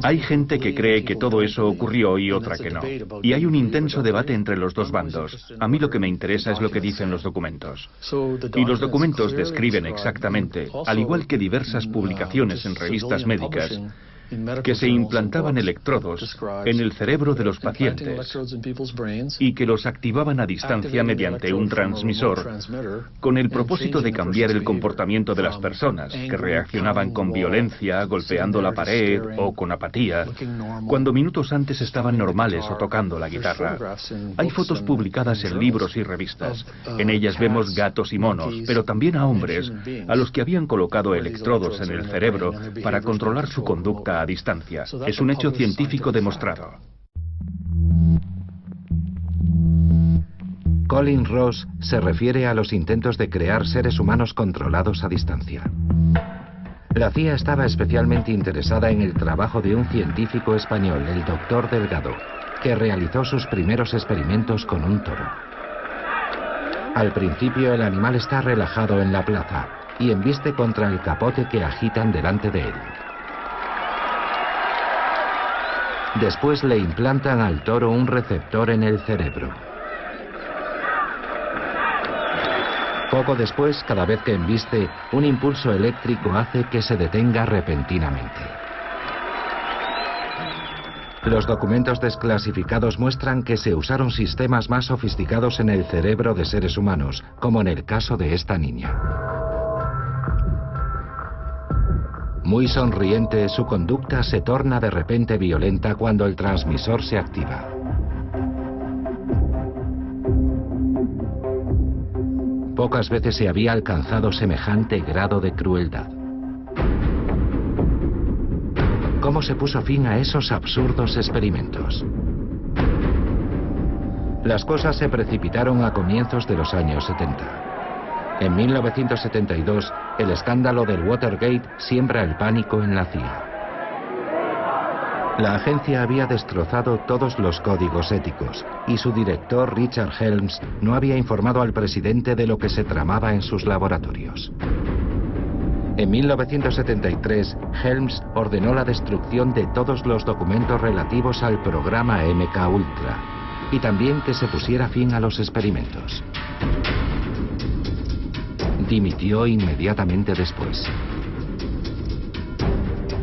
Hay gente que cree que todo eso ocurrió y otra que no. Y hay un intenso debate entre los dos bandos. A mí lo que me interesa es lo que dicen los documentos. Y los documentos describen exactamente, al igual que diversas publicaciones en revistas médicas, que se implantaban electrodos en el cerebro de los pacientes y que los activaban a distancia mediante un transmisor con el propósito de cambiar el comportamiento de las personas, que reaccionaban con violencia, golpeando la pared o con apatía, cuando minutos antes estaban normales o tocando la guitarra. Hay fotos publicadas en libros y revistas. En ellas vemos gatos y monos, pero también a hombres a los que habían colocado electrodos en el cerebro para controlar su conducta a distancia. Es un hecho científico demostrado. Colin Ross se refiere a los intentos de crear seres humanos controlados a distancia. La CIA estaba especialmente interesada en el trabajo de un científico español, el doctor Delgado, que realizó sus primeros experimentos con un toro. Al principio el animal está relajado en la plaza y embiste contra el capote que agitan delante de él. Después le implantan al toro un receptor en el cerebro. Poco después, cada vez que embiste, un impulso eléctrico hace que se detenga repentinamente. Los documentos desclasificados muestran que se usaron sistemas más sofisticados en el cerebro de seres humanos, como en el caso de esta niña. Muy sonriente, su conducta se torna de repente violenta cuando el transmisor se activa. Pocas veces se había alcanzado semejante grado de crueldad. ¿Cómo se puso fin a esos absurdos experimentos? Las cosas se precipitaron a comienzos de los años 70. En 1972, el escándalo del Watergate siembra el pánico en la CIA. La agencia había destrozado todos los códigos éticos y su director, Richard Helms, no había informado al presidente de lo que se tramaba en sus laboratorios. En 1973, Helms ordenó la destrucción de todos los documentos relativos al programa MK-Ultra y también que se pusiera fin a los experimentos. Dimitió inmediatamente después.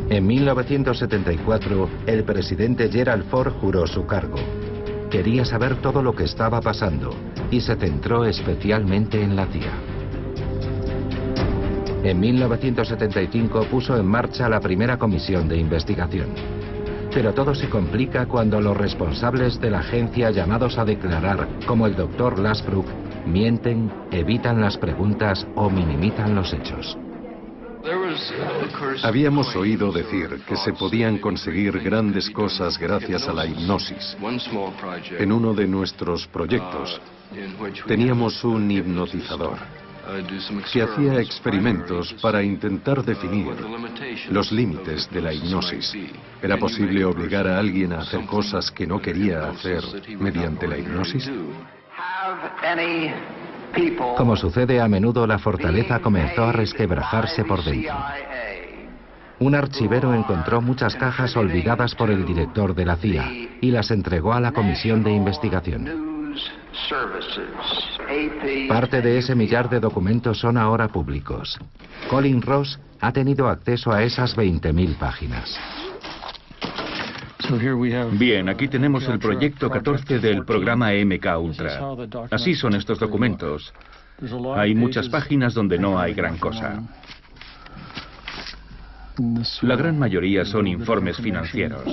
En 1974, el presidente Gerald Ford juró su cargo. Quería saber todo lo que estaba pasando y se centró especialmente en la CIA. En 1975 puso en marcha la primera comisión de investigación. Pero todo se complica cuando los responsables de la agencia llamados a declarar, como el Dr. Lasbrook, mienten, evitan las preguntas o minimizan los hechos. Habíamos oído decir que se podían conseguir grandes cosas gracias a la hipnosis. En uno de nuestros proyectos teníamos un hipnotizador que hacía experimentos para intentar definir los límites de la hipnosis. ¿Era posible obligar a alguien a hacer cosas que no quería hacer mediante la hipnosis? Como sucede a menudo, la fortaleza comenzó a resquebrajarse por dentro. Un archivero encontró muchas cajas olvidadas por el director de la CIA y las entregó a la comisión de investigación. Parte de ese millar de documentos son ahora públicos. Colin Ross ha tenido acceso a esas 20.000 páginas. Bien, aquí tenemos el proyecto 14 del programa MK-Ultra. Así son estos documentos. Hay muchas páginas donde no hay gran cosa. La gran mayoría son informes financieros.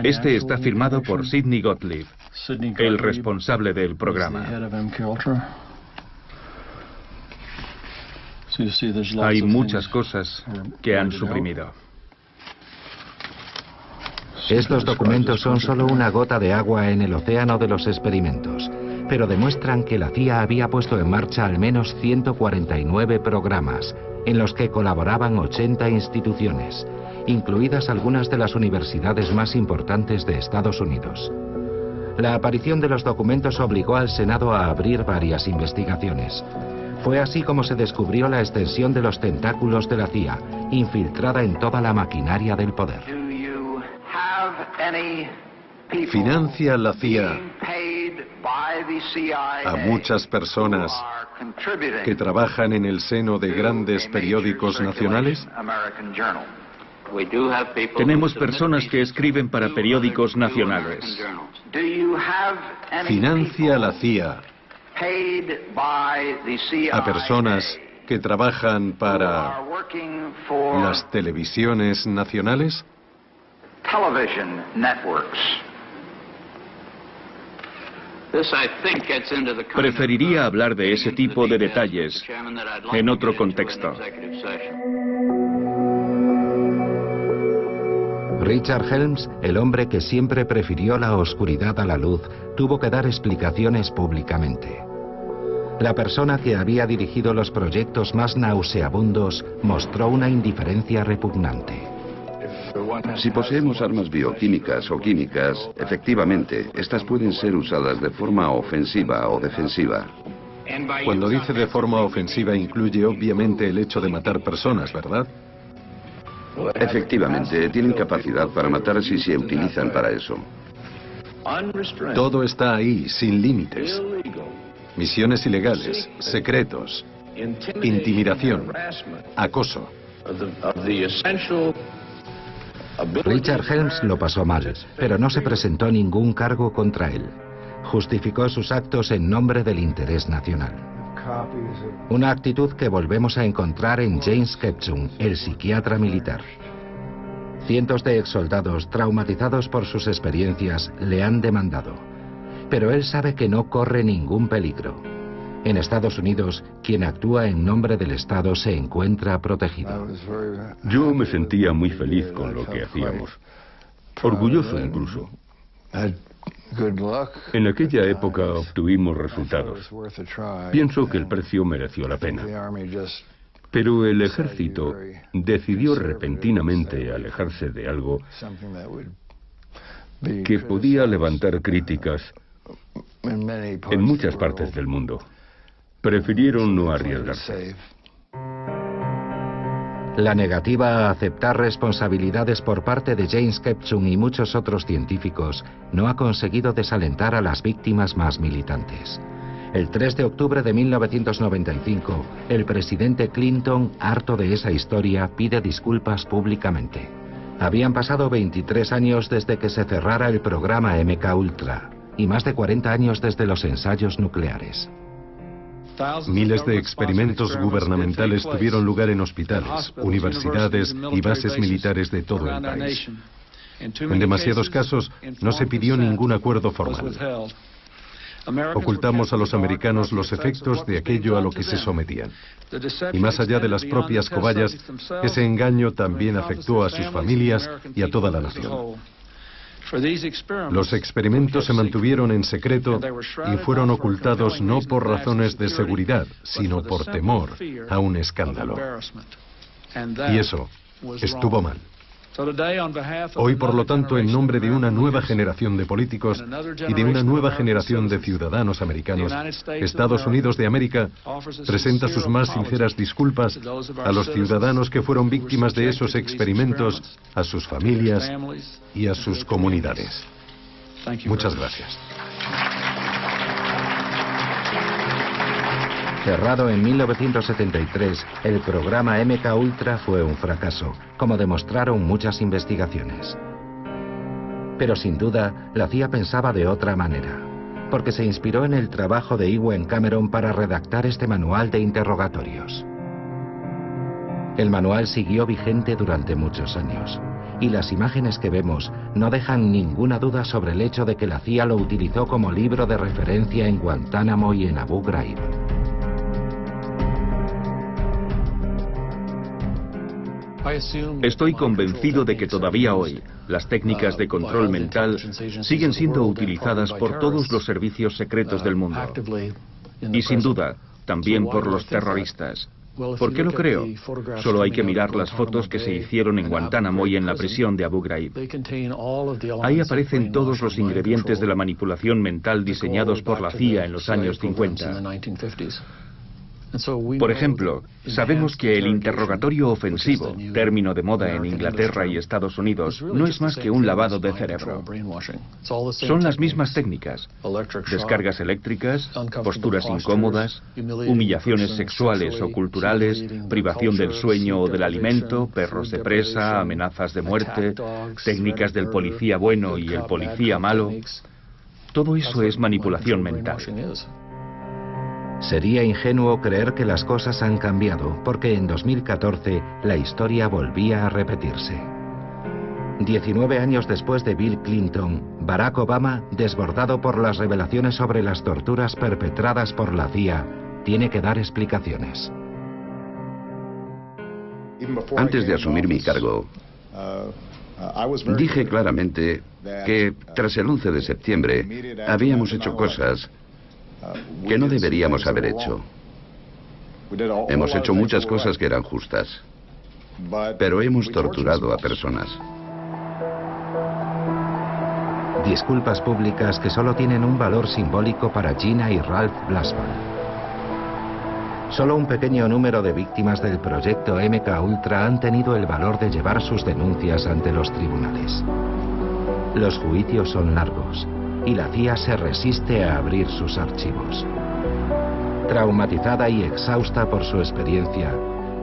Este está firmado por Sidney Gottlieb, el responsable del programa. Hay muchas cosas que han suprimido. Estos documentos son solo una gota de agua en el océano de los experimentos, pero demuestran que la CIA había puesto en marcha al menos 149 programas, en los que colaboraban 80 instituciones, incluidas algunas de las universidades más importantes de Estados Unidos. La aparición de los documentos obligó al Senado a abrir varias investigaciones. Fue así como se descubrió la extensión de los tentáculos de la CIA, infiltrada en toda la maquinaria del poder. ¿Financia la CIA a muchas personas que trabajan en el seno de grandes periódicos nacionales? Tenemos personas que escriben para periódicos nacionales. ¿Financia la CIA a personas que trabajan para las televisiones nacionales? Preferiría hablar de ese tipo de detalles en otro contexto. Richard Helms, el hombre que siempre prefirió la oscuridad a la luz, tuvo que dar explicaciones públicamente. La persona que había dirigido los proyectos más nauseabundos mostró una indiferencia repugnante. Si poseemos armas bioquímicas o químicas, efectivamente, estas pueden ser usadas de forma ofensiva o defensiva. Cuando dice de forma ofensiva incluye obviamente el hecho de matar personas, ¿verdad? Efectivamente, tienen capacidad para matar si se utilizan para eso. Todo está ahí, sin límites. Misiones ilegales, secretos, intimidación, acoso. Richard Helms lo pasó mal, pero no se presentó ningún cargo contra él. Justificó sus actos en nombre del interés nacional. Una actitud que volvemos a encontrar en James Kepchum, el psiquiatra militar. Cientos de exsoldados traumatizados por sus experiencias le han demandado, pero él sabe que no corre ningún peligro. En Estados Unidos, quien actúa en nombre del Estado se encuentra protegido. Yo me sentía muy feliz con lo que hacíamos, orgulloso incluso. En aquella época obtuvimos resultados. Pienso que el precio mereció la pena. Pero el ejército decidió repentinamente alejarse de algo que podía levantar críticas en muchas partes del mundo. Prefirieron no arriesgarse. La negativa a aceptar responsabilidades por parte de James Kepchum y muchos otros científicos no ha conseguido desalentar a las víctimas más militantes. El 3 de octubre de 1995, el presidente Clinton, harto de esa historia, pide disculpas públicamente. Habían pasado 23 años desde que se cerrara el programa MK-Ultra y más de 40 años desde los ensayos nucleares. Miles de experimentos gubernamentales tuvieron lugar en hospitales, universidades y bases militares de todo el país. En demasiados casos no se pidió ningún acuerdo formal. Ocultamos a los americanos los efectos de aquello a lo que se sometían. Y más allá de las propias cobayas, ese engaño también afectó a sus familias y a toda la nación. Los experimentos se mantuvieron en secreto y fueron ocultados no por razones de seguridad, sino por temor a un escándalo. Y eso estuvo mal. Hoy, por lo tanto, en nombre de una nueva generación de políticos y de una nueva generación de ciudadanos americanos, Estados Unidos de América presenta sus más sinceras disculpas a los ciudadanos que fueron víctimas de esos experimentos, a sus familias y a sus comunidades. Muchas gracias. Cerrado en 1973, el programa MK-Ultra fue un fracaso, como demostraron muchas investigaciones. Pero sin duda, la CIA pensaba de otra manera, porque se inspiró en el trabajo de Ewen Cameron para redactar este manual de interrogatorios. El manual siguió vigente durante muchos años, y las imágenes que vemos no dejan ninguna duda sobre el hecho de que la CIA lo utilizó como libro de referencia en Guantánamo y en Abu Ghraib. Estoy convencido de que todavía hoy las técnicas de control mental siguen siendo utilizadas por todos los servicios secretos del mundo. Y sin duda, también por los terroristas. ¿Por qué lo creo? Solo hay que mirar las fotos que se hicieron en Guantánamo y en la prisión de Abu Ghraib. Ahí aparecen todos los ingredientes de la manipulación mental diseñados por la CIA en los años 50. Por ejemplo, sabemos que el interrogatorio ofensivo, término de moda en Inglaterra y Estados Unidos, no es más que un lavado de cerebro. Son las mismas técnicas: descargas eléctricas, posturas incómodas, humillaciones sexuales o culturales, privación del sueño o del alimento, perros de presa, amenazas de muerte, técnicas del policía bueno y el policía malo. Todo eso es manipulación mental. Sería ingenuo creer que las cosas han cambiado, porque en 2014 la historia volvía a repetirse. 19 años después de Bill Clinton, Barack Obama, desbordado por las revelaciones sobre las torturas perpetradas por la CIA, tiene que dar explicaciones. Antes de asumir mi cargo, dije claramente que tras el 11 de septiembre habíamos hecho cosas que no deberíamos haber hecho. Hemos hecho muchas cosas que eran justas, pero hemos torturado a personas. Disculpas públicas que solo tienen un valor simbólico para Gina y Ralph Blasman. Solo un pequeño número de víctimas del proyecto MK-Ultra han tenido el valor de llevar sus denuncias ante los tribunales. Los juicios son largos y la CIA se resiste a abrir sus archivos. Traumatizada y exhausta por su experiencia,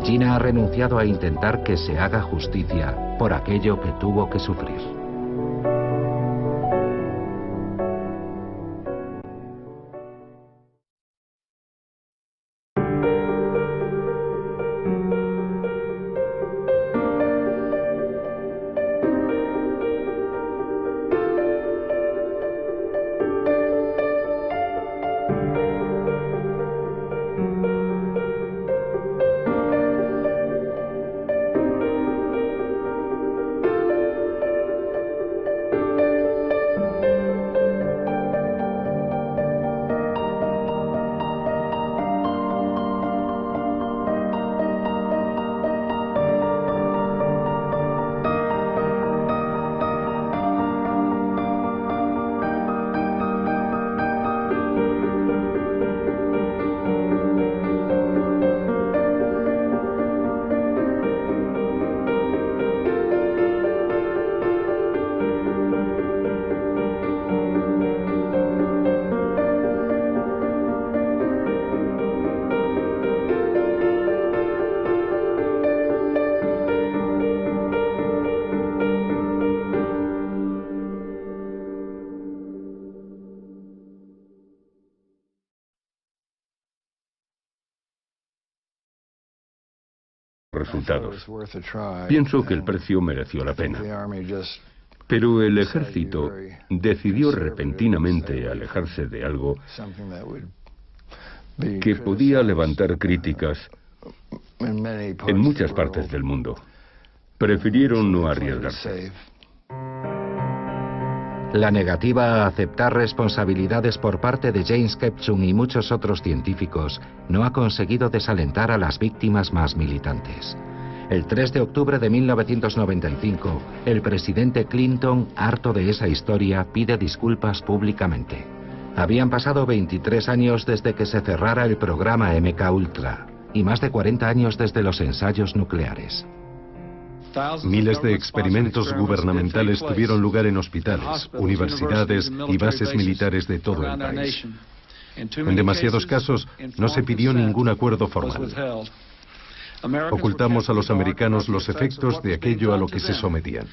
Gina ha renunciado a intentar que se haga justicia por aquello que tuvo que sufrir. resultados. Pienso que el precio mereció la pena. Pero el ejército decidió repentinamente alejarse de algo que podía levantar críticas en muchas partes del mundo. Prefirieron no arriesgarse. La negativa a aceptar responsabilidades por parte de James Kepchum y muchos otros científicos no ha conseguido desalentar a las víctimas más militantes. El 3 de octubre de 1995, el presidente Clinton, harto de esa historia, pide disculpas públicamente. Habían pasado 23 años desde que se cerrara el programa MK-Ultra y más de 40 años desde los ensayos nucleares. Miles de experimentos gubernamentales tuvieron lugar en hospitales, universidades y bases militares de todo el país. En demasiados casos no se pidió ningún acuerdo formal. Ocultamos a los americanos los efectos de aquello a lo que se sometían.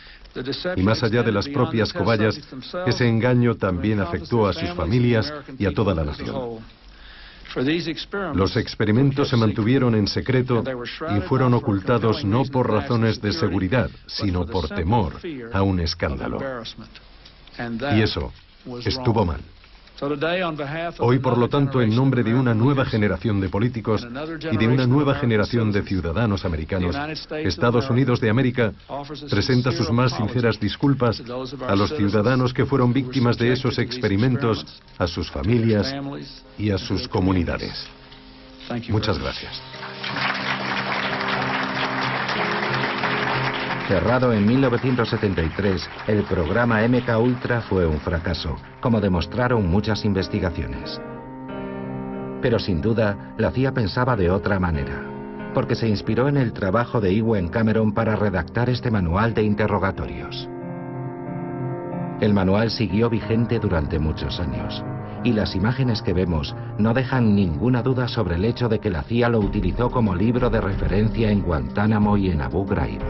Y más allá de las propias cobayas, ese engaño también afectó a sus familias y a toda la nación. Los experimentos se mantuvieron en secreto y fueron ocultados no por razones de seguridad, sino por temor a un escándalo. Y eso estuvo mal. Hoy, por lo tanto, en nombre de una nueva generación de políticos y de una nueva generación de ciudadanos americanos, Estados Unidos de América presenta sus más sinceras disculpas a los ciudadanos que fueron víctimas de esos experimentos, a sus familias y a sus comunidades. Muchas gracias. Cerrado en 1973, el programa MK-Ultra fue un fracaso, como demostraron muchas investigaciones. Pero sin duda, la CIA pensaba de otra manera, porque se inspiró en el trabajo de Ewen Cameron para redactar este manual de interrogatorios. El manual siguió vigente durante muchos años, y las imágenes que vemos no dejan ninguna duda sobre el hecho de que la CIA lo utilizó como libro de referencia en Guantánamo y en Abu Ghraib.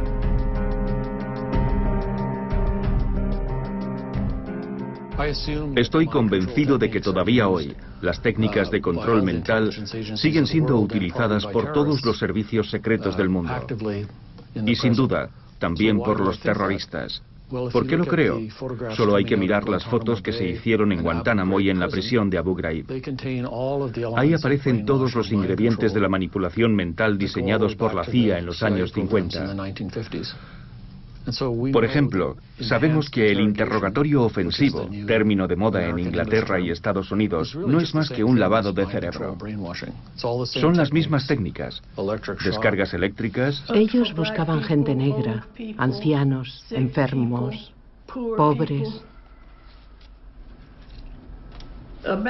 Estoy convencido de que todavía hoy las técnicas de control mental siguen siendo utilizadas por todos los servicios secretos del mundo. Y sin duda, también por los terroristas. ¿Por qué lo creo? Solo hay que mirar las fotos que se hicieron en Guantánamo y en la prisión de Abu Ghraib. Ahí aparecen todos los ingredientes de la manipulación mental diseñados por la CIA en los años 50. Por ejemplo, sabemos que el interrogatorio ofensivo, término de moda en Inglaterra y Estados Unidos, no es más que un lavado de cerebro. Son las mismas técnicas. Descargas eléctricas. Ellos buscaban gente negra, ancianos, enfermos, pobres.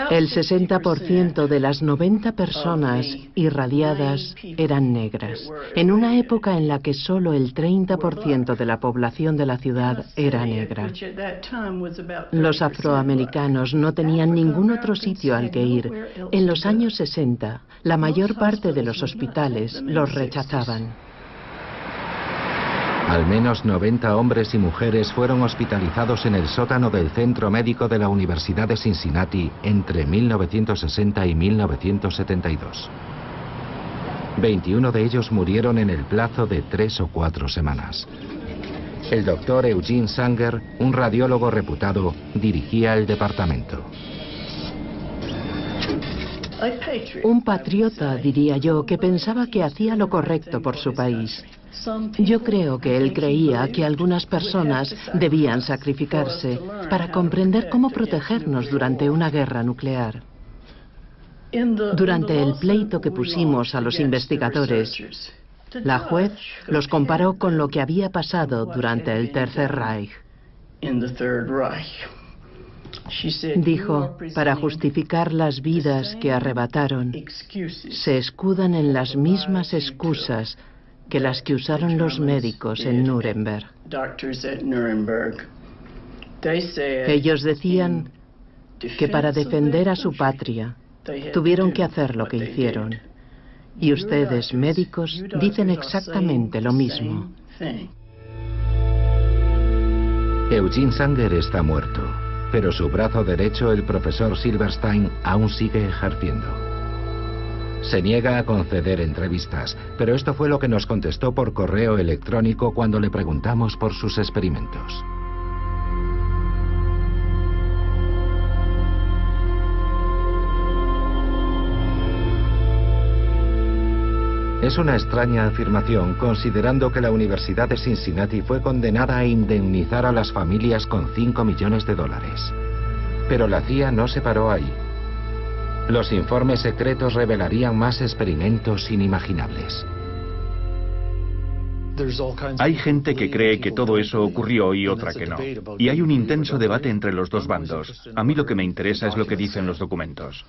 El 60% de las 90 personas irradiadas eran negras, en una época en la que solo el 30% de la población de la ciudad era negra. Los afroamericanos no tenían ningún otro sitio al que ir. En los años 60, la mayor parte de los hospitales los rechazaban. Al menos 90 hombres y mujeres fueron hospitalizados en el sótano del Centro Médico de la Universidad de Cincinnati entre 1960 y 1972. 21 de ellos murieron en el plazo de 3 o 4 semanas. El doctor Eugene Sanger, un radiólogo reputado, dirigía el departamento. Un patriota, diría yo, que pensaba que hacía lo correcto por su país. Yo creo que él creía que algunas personas debían sacrificarse para comprender cómo protegernos durante una guerra nuclear. Durante el pleito que pusimos a los investigadores, la juez los comparó con lo que había pasado durante el Tercer Reich. Dijo, para justificar las vidas que arrebataron, se escudan en las mismas excusas que las que usaron los médicos en Nuremberg. Ellos decían que para defender a su patria tuvieron que hacer lo que hicieron. Y ustedes, médicos, dicen exactamente lo mismo. Eugene Sanger está muerto, pero su brazo derecho, el profesor Silverstein, aún sigue ejerciendo. Se niega a conceder entrevistas, pero esto fue lo que nos contestó por correo electrónico cuando le preguntamos por sus experimentos. Es una extraña afirmación, considerando que la Universidad de Cincinnati fue condenada a indemnizar a las familias con $5 millones. Pero la CIA no se paró ahí. Los informes secretos revelarían más experimentos inimaginables. Hay gente que cree que todo eso ocurrió y otra que no. Y hay un intenso debate entre los dos bandos. A mí lo que me interesa es lo que dicen los documentos.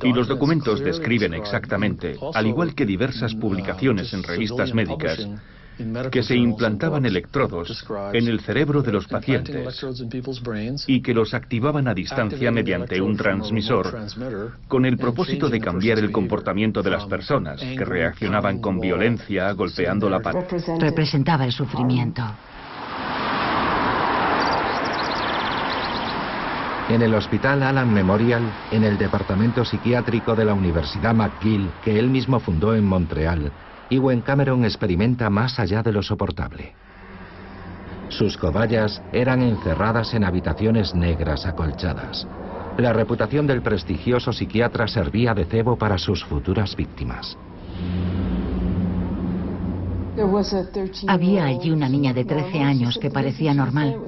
Y los documentos describen exactamente, al igual que diversas publicaciones en revistas médicas, que se implantaban electrodos en el cerebro de los pacientes y que los activaban a distancia mediante un transmisor con el propósito de cambiar el comportamiento de las personas, que reaccionaban con violencia golpeando la pared. Representaba el sufrimiento. En el Hospital Allen Memorial, en el departamento psiquiátrico de la Universidad McGill, que él mismo fundó en Montreal, Ewen Cameron experimenta más allá de lo soportable. Sus cobayas eran encerradas en habitaciones negras acolchadas. La reputación del prestigioso psiquiatra servía de cebo para sus futuras víctimas. Había allí una niña de 13 años que parecía normal.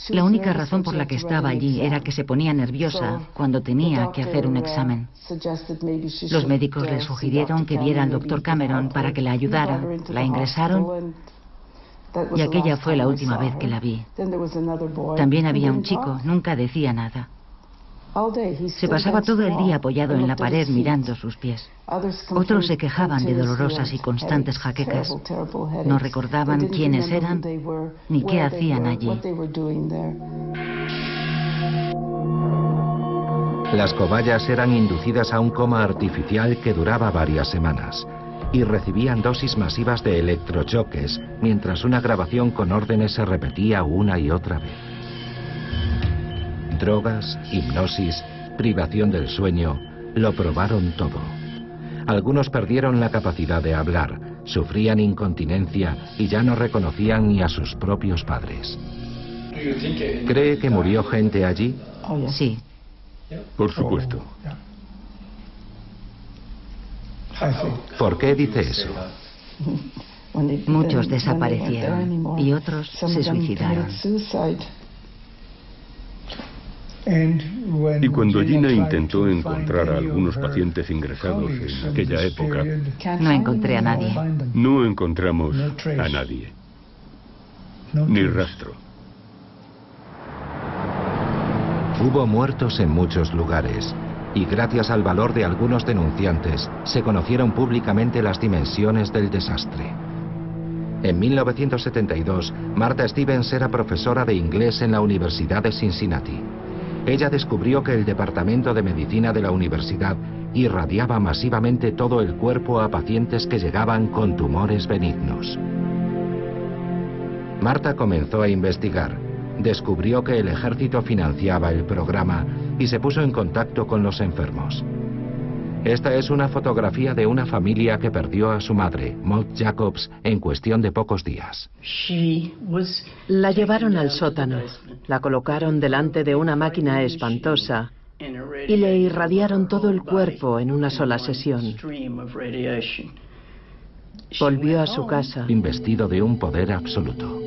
La única razón por la que estaba allí era que se ponía nerviosa cuando tenía que hacer un examen. Los médicos le sugirieron que viera al Dr. Cameron para que la ayudara. La ingresaron y aquella fue la última vez que la vi. También había un chico, nunca decía nada. Se pasaba todo el día apoyado en la pared mirando sus pies. Otros se quejaban de dolorosas y constantes jaquecas. No recordaban quiénes eran ni qué hacían allí. Las cobayas eran inducidas a un coma artificial que duraba varias semanas y recibían dosis masivas de electrochoques mientras una grabación con órdenes se repetía una y otra vez. Drogas, hipnosis, privación del sueño, lo probaron todo. Algunos perdieron la capacidad de hablar, sufrían incontinencia y ya no reconocían ni a sus propios padres. ¿Cree que murió gente allí? Sí. Por supuesto. ¿Por qué dice eso? Muchos desaparecieron y otros se suicidaron. Y cuando Gina intentó encontrar a algunos pacientes ingresados en aquella época, no encontré a nadie. No encontramos a nadie. Ni rastro. Hubo muertos en muchos lugares y gracias al valor de algunos denunciantes se conocieron públicamente las dimensiones del desastre. En 1972, Martha Stevens era profesora de inglés en la Universidad de Cincinnati. Ella descubrió que el departamento de medicina de la universidad irradiaba masivamente todo el cuerpo a pacientes que llegaban con tumores benignos. Martha comenzó a investigar, descubrió que el ejército financiaba el programa y se puso en contacto con los enfermos. Esta es una fotografía de una familia que perdió a su madre, Maud Jacobs, en cuestión de pocos días. La llevaron al sótano, la colocaron delante de una máquina espantosa y le irradiaron todo el cuerpo en una sola sesión. Volvió a su casa, investido de un poder absoluto.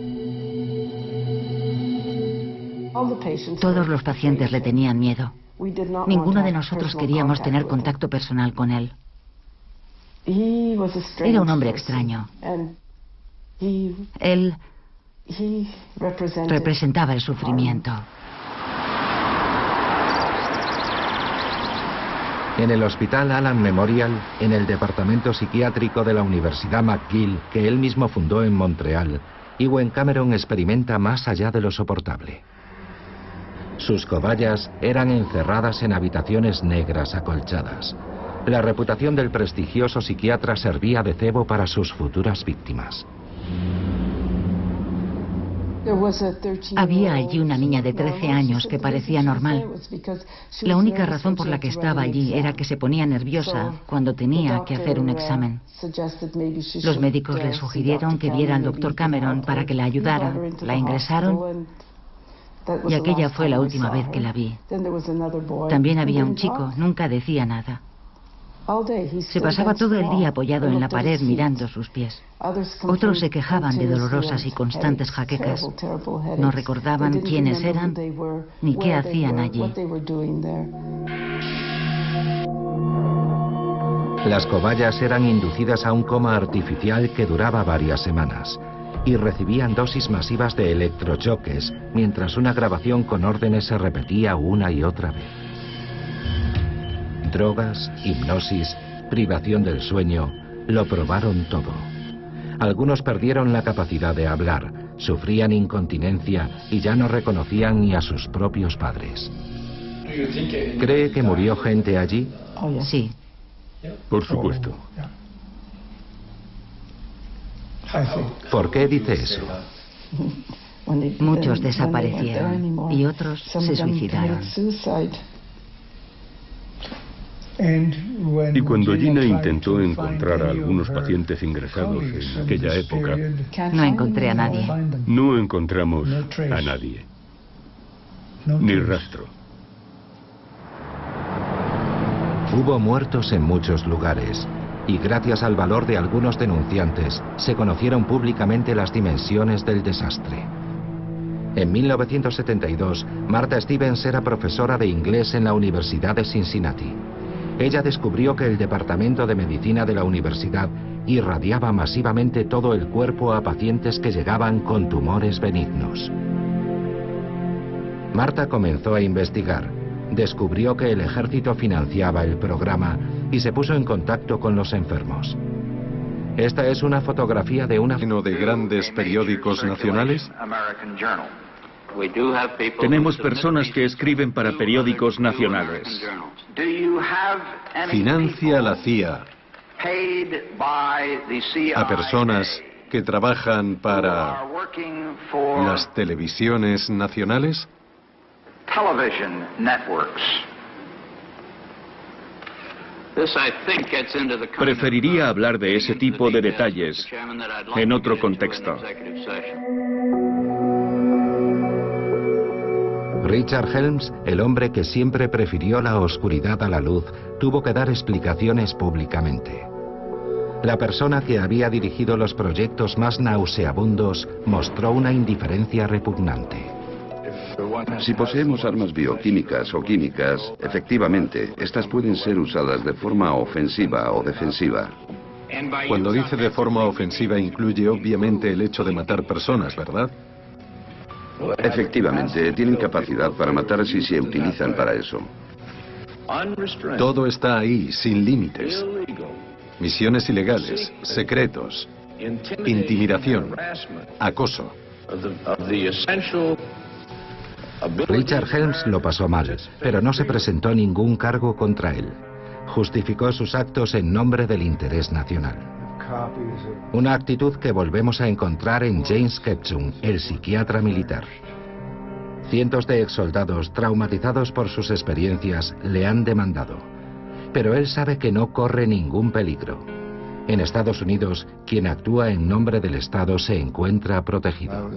Todos los pacientes le tenían miedo. Ninguno de nosotros queríamos tener contacto personal con él. Era un hombre extraño. Él representaba el sufrimiento. En el Hospital Allen Memorial, en el departamento psiquiátrico de la Universidad McGill, que él mismo fundó en Montreal, Ewen Cameron experimenta más allá de lo soportable. Sus cobayas eran encerradas en habitaciones negras acolchadas. La reputación del prestigioso psiquiatra servía de cebo para sus futuras víctimas. Había allí una niña de 13 años que parecía normal. La única razón por la que estaba allí era que se ponía nerviosa cuando tenía que hacer un examen. Los médicos le sugirieron que viera al doctor Cameron para que la ayudara. La ingresaron y aquella fue la última vez que la vi. También había un chico, nunca decía nada. Se pasaba todo el día apoyado en la pared mirando sus pies. Otros se quejaban de dolorosas y constantes jaquecas. No recordaban quiénes eran ni qué hacían allí. Las cobayas eran inducidas a un coma artificial que duraba varias semanas y recibían dosis masivas de electrochoques mientras una grabación con órdenes se repetía una y otra vez. Drogas, hipnosis, privación del sueño, lo probaron todo. Algunos perdieron la capacidad de hablar, sufrían incontinencia y ya no reconocían ni a sus propios padres. ¿Cree que murió gente allí? Sí. Por supuesto. ¿Por qué dice eso? Muchos desaparecieron y otros se suicidaron. Y cuando Gina intentó encontrar a algunos pacientes ingresados en aquella época, no encontré a nadie. No encontramos a nadie. Ni rastro. Hubo muertos en muchos lugares y gracias al valor de algunos denunciantes se conocieron públicamente las dimensiones del desastre. En 1972, Martha Stevens era profesora de inglés en la Universidad de Cincinnati. Ella descubrió que el departamento de medicina de la universidad irradiaba masivamente todo el cuerpo a pacientes que llegaban con tumores benignos. Martha comenzó a investigar. Descubrió que el ejército financiaba el programa y se puso en contacto con los enfermos. Esta es una fotografía de una de grandes periódicos nacionales. Tenemos personas que escriben para periódicos nacionales. ¿Financia la CIA a personas que trabajan para las televisiones nacionales? Preferiría hablar de ese tipo de detalles en otro contexto. Richard Helms, el hombre que siempre prefirió la oscuridad a la luz, tuvo que dar explicaciones públicamente. La persona que había dirigido los proyectos más nauseabundos mostró una indiferencia repugnante. Si poseemos armas bioquímicas o químicas, efectivamente, estas pueden ser usadas de forma ofensiva o defensiva. Cuando dice de forma ofensiva incluye obviamente el hecho de matar personas, ¿verdad? Efectivamente, tienen capacidad para matar si se utilizan para eso. Todo está ahí, sin límites. Misiones ilegales, secretos, intimidación, acoso. Richard Helms lo pasó mal, pero no se presentó ningún cargo contra él. Justificó sus actos en nombre del interés nacional. Una actitud que volvemos a encontrar en James Kepchum, el psiquiatra militar. Cientos de exsoldados traumatizados por sus experiencias le han demandado. Pero él sabe que no corre ningún peligro. En Estados Unidos, quien actúa en nombre del Estado se encuentra protegido.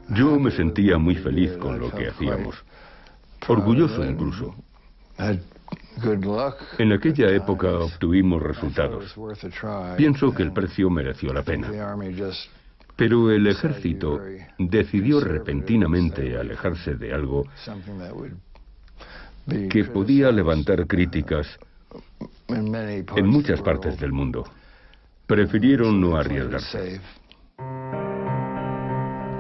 Yo me sentía muy feliz con lo que hacíamos. Orgulloso incluso. En aquella época obtuvimos resultados. Pienso que el precio mereció la pena. Pero el ejército decidió repentinamente alejarse de algo que podía levantar críticas en muchas partes del mundo. Prefirieron no arriesgarse.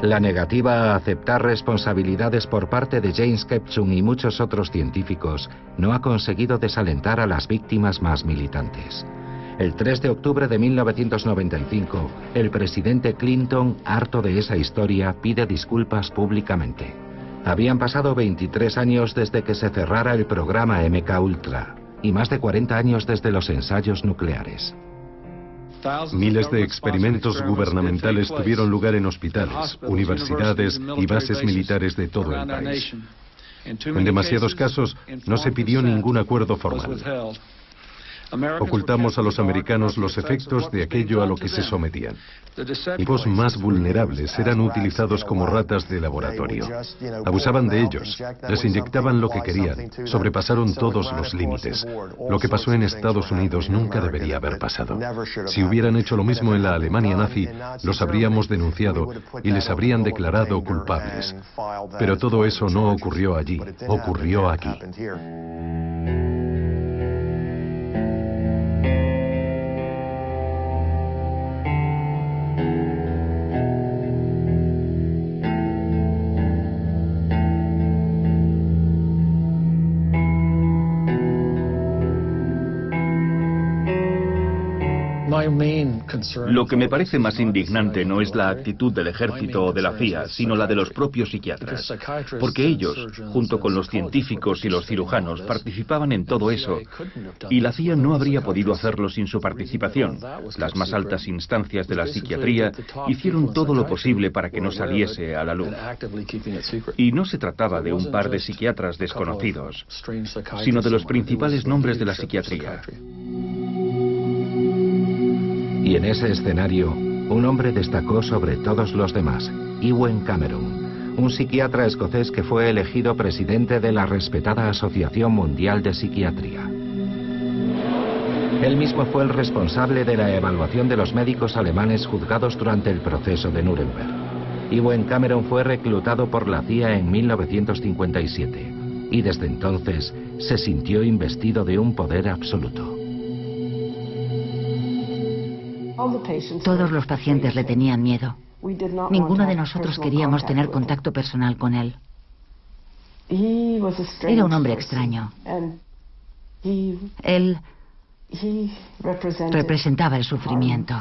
La negativa a aceptar responsabilidades por parte de James Kepchum y muchos otros científicos no ha conseguido desalentar a las víctimas más militantes. El 3 de octubre de 1995, el presidente Clinton, harto de esa historia, pide disculpas públicamente. Habían pasado 23 años desde que se cerrara el programa MK Ultra y más de 40 años desde los ensayos nucleares. Miles de experimentos gubernamentales tuvieron lugar en hospitales, universidades y bases militares de todo el país. En demasiados casos no se pidió ningún acuerdo formal. Ocultamos a los americanos los efectos de aquello a lo que se sometían. Los tipos más vulnerables eran utilizados como ratas de laboratorio. Abusaban de ellos, les inyectaban lo que querían, sobrepasaron todos los límites. Lo que pasó en Estados Unidos nunca debería haber pasado. Si hubieran hecho lo mismo en la Alemania nazi, los habríamos denunciado y les habrían declarado culpables. Pero todo eso no ocurrió allí, ocurrió aquí. Lo que me parece más indignante no es la actitud del ejército o de la CIA, sino la de los propios psiquiatras. Porque ellos, junto con los científicos y los cirujanos, participaban en todo eso, y la CIA no habría podido hacerlo sin su participación. Las más altas instancias de la psiquiatría hicieron todo lo posible para que no saliese a la luz. Y no se trataba de un par de psiquiatras desconocidos, sino de los principales nombres de la psiquiatría. Y en ese escenario, un hombre destacó sobre todos los demás, Ewen Cameron, un psiquiatra escocés que fue elegido presidente de la respetada Asociación Mundial de Psiquiatría. Él mismo fue el responsable de la evaluación de los médicos alemanes juzgados durante el proceso de Nuremberg. Ewen Cameron fue reclutado por la CIA en 1957 y desde entonces se sintió investido de un poder absoluto. Todos los pacientes le tenían miedo. Ninguno de nosotros queríamos tener contacto personal con él. Era un hombre extraño. Él representaba el sufrimiento.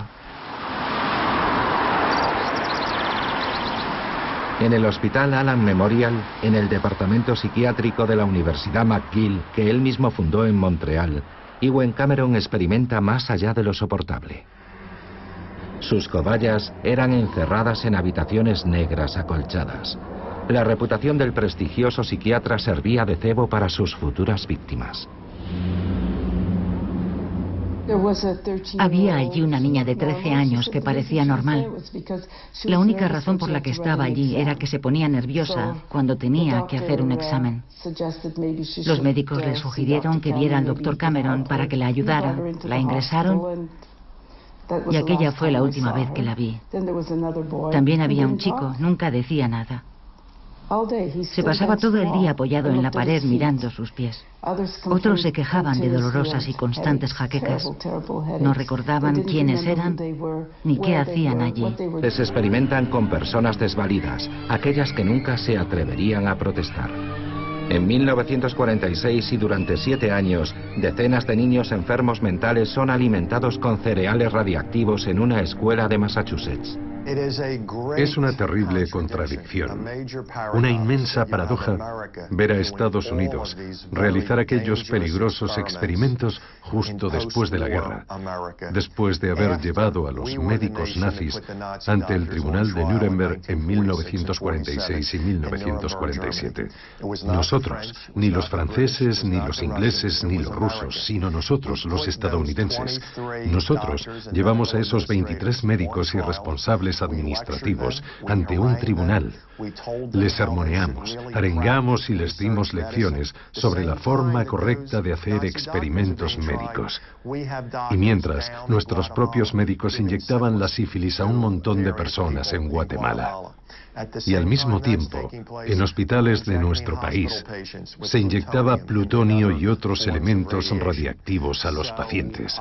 En el Hospital Allen Memorial, en el departamento psiquiátrico de la Universidad McGill, que él mismo fundó en Montreal, Ewen Cameron experimenta más allá de lo soportable. Sus cobayas eran encerradas en habitaciones negras acolchadas. La reputación del prestigioso psiquiatra servía de cebo para sus futuras víctimas. Había allí una niña de 13 años que parecía normal. La única razón por la que estaba allí era que se ponía nerviosa cuando tenía que hacer un examen. Los médicos le sugirieron que viera al doctor Cameron para que la ayudara. La ingresaron y aquella fue la última vez que la vi. También había un chico, nunca decía nada. Se pasaba todo el día apoyado en la pared mirando sus pies. Otros se quejaban de dolorosas y constantes jaquecas. No recordaban quiénes eran ni qué hacían allí. Les experimentan con personas desvalidas, aquellas que nunca se atreverían a protestar. En 1946 y durante 7 años, decenas de niños enfermos mentales son alimentados con cereales radiactivos en una escuela de Massachusetts. Es una terrible contradicción, una inmensa paradoja ver a Estados Unidos realizar aquellos peligrosos experimentos justo después de la guerra, después de haber llevado a los médicos nazis ante el Tribunal de Nuremberg en 1946 y 1947. Nosotros, ni los franceses, ni los ingleses, ni los rusos, sino nosotros, los estadounidenses. Nosotros llevamos a esos 23 médicos y responsables administrativos ante un tribunal. Les sermoneamos, arengamos y les dimos lecciones sobre la forma correcta de hacer experimentos médicos. Y mientras, nuestros propios médicos inyectaban la sífilis a un montón de personas en Guatemala. Y al mismo tiempo, en hospitales de nuestro país, se inyectaba plutonio y otros elementos radiactivos a los pacientes.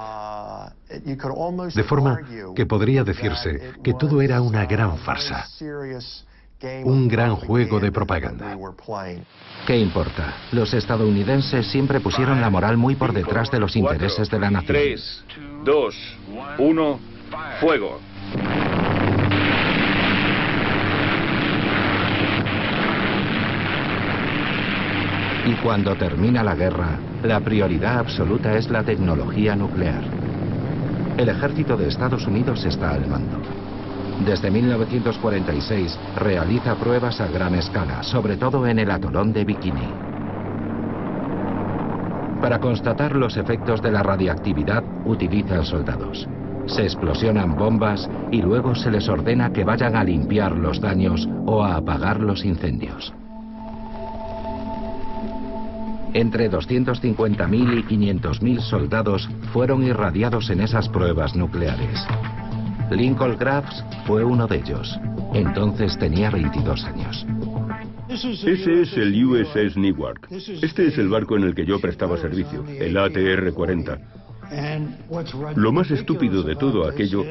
De forma que podría decirse que todo era una gran farsa, un gran juego de propaganda. ¿Qué importa? Los estadounidenses siempre pusieron la moral muy por detrás de los intereses de la nación. 3, 2, 1, fuego. Y cuando termina la guerra, la prioridad absoluta es la tecnología nuclear. El ejército de Estados Unidos está al mando. Desde 1946 realiza pruebas a gran escala, sobre todo en el atolón de Bikini. Para constatar los efectos de la radiactividad, utilizan soldados. Se explosionan bombas y luego se les ordena que vayan a limpiar los daños o a apagar los incendios. Entre 250.000 y 500.000 soldados fueron irradiados en esas pruebas nucleares. Lincoln Crafts fue uno de ellos. Entonces tenía 22 años. Ese es el USS Newark. Este es el barco en el que yo prestaba servicio, el ATR-40. Lo más estúpido de todo aquello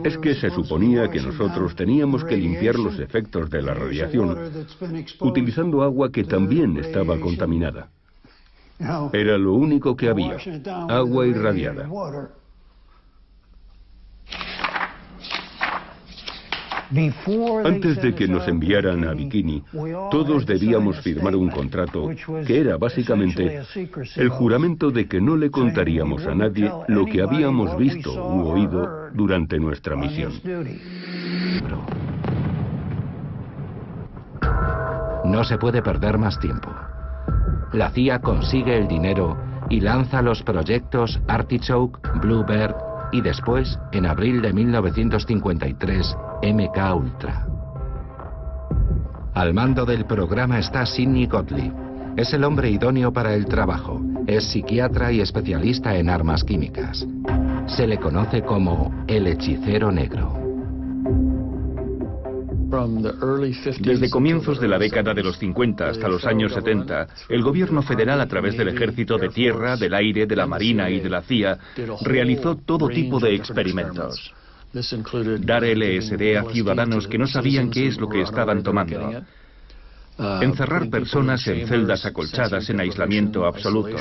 es que se suponía que nosotros teníamos que limpiar los efectos de la radiación utilizando agua que también estaba contaminada. Era lo único que había, agua irradiada. Antes de que nos enviaran a Bikini, todos debíamos firmar un contrato que era básicamente el juramento de que no le contaríamos a nadie lo que habíamos visto u oído durante nuestra misión. No se puede perder más tiempo. La CIA consigue el dinero y lanza los proyectos Artichoke, Bluebird y después, en abril de 1953, MK Ultra. Al mando del programa está Sidney Gottlieb. Es el hombre idóneo para el trabajo. Es psiquiatra y especialista en armas químicas. Se le conoce como el hechicero negro. Desde comienzos de la década de los 50 hasta los años 70, el gobierno federal, a través del ejército de tierra, del aire, de la marina y de la CIA, realizó todo tipo de experimentos. Dar LSD a ciudadanos que no sabían qué es lo que estaban tomando. Encerrar personas en celdas acolchadas en aislamiento absoluto.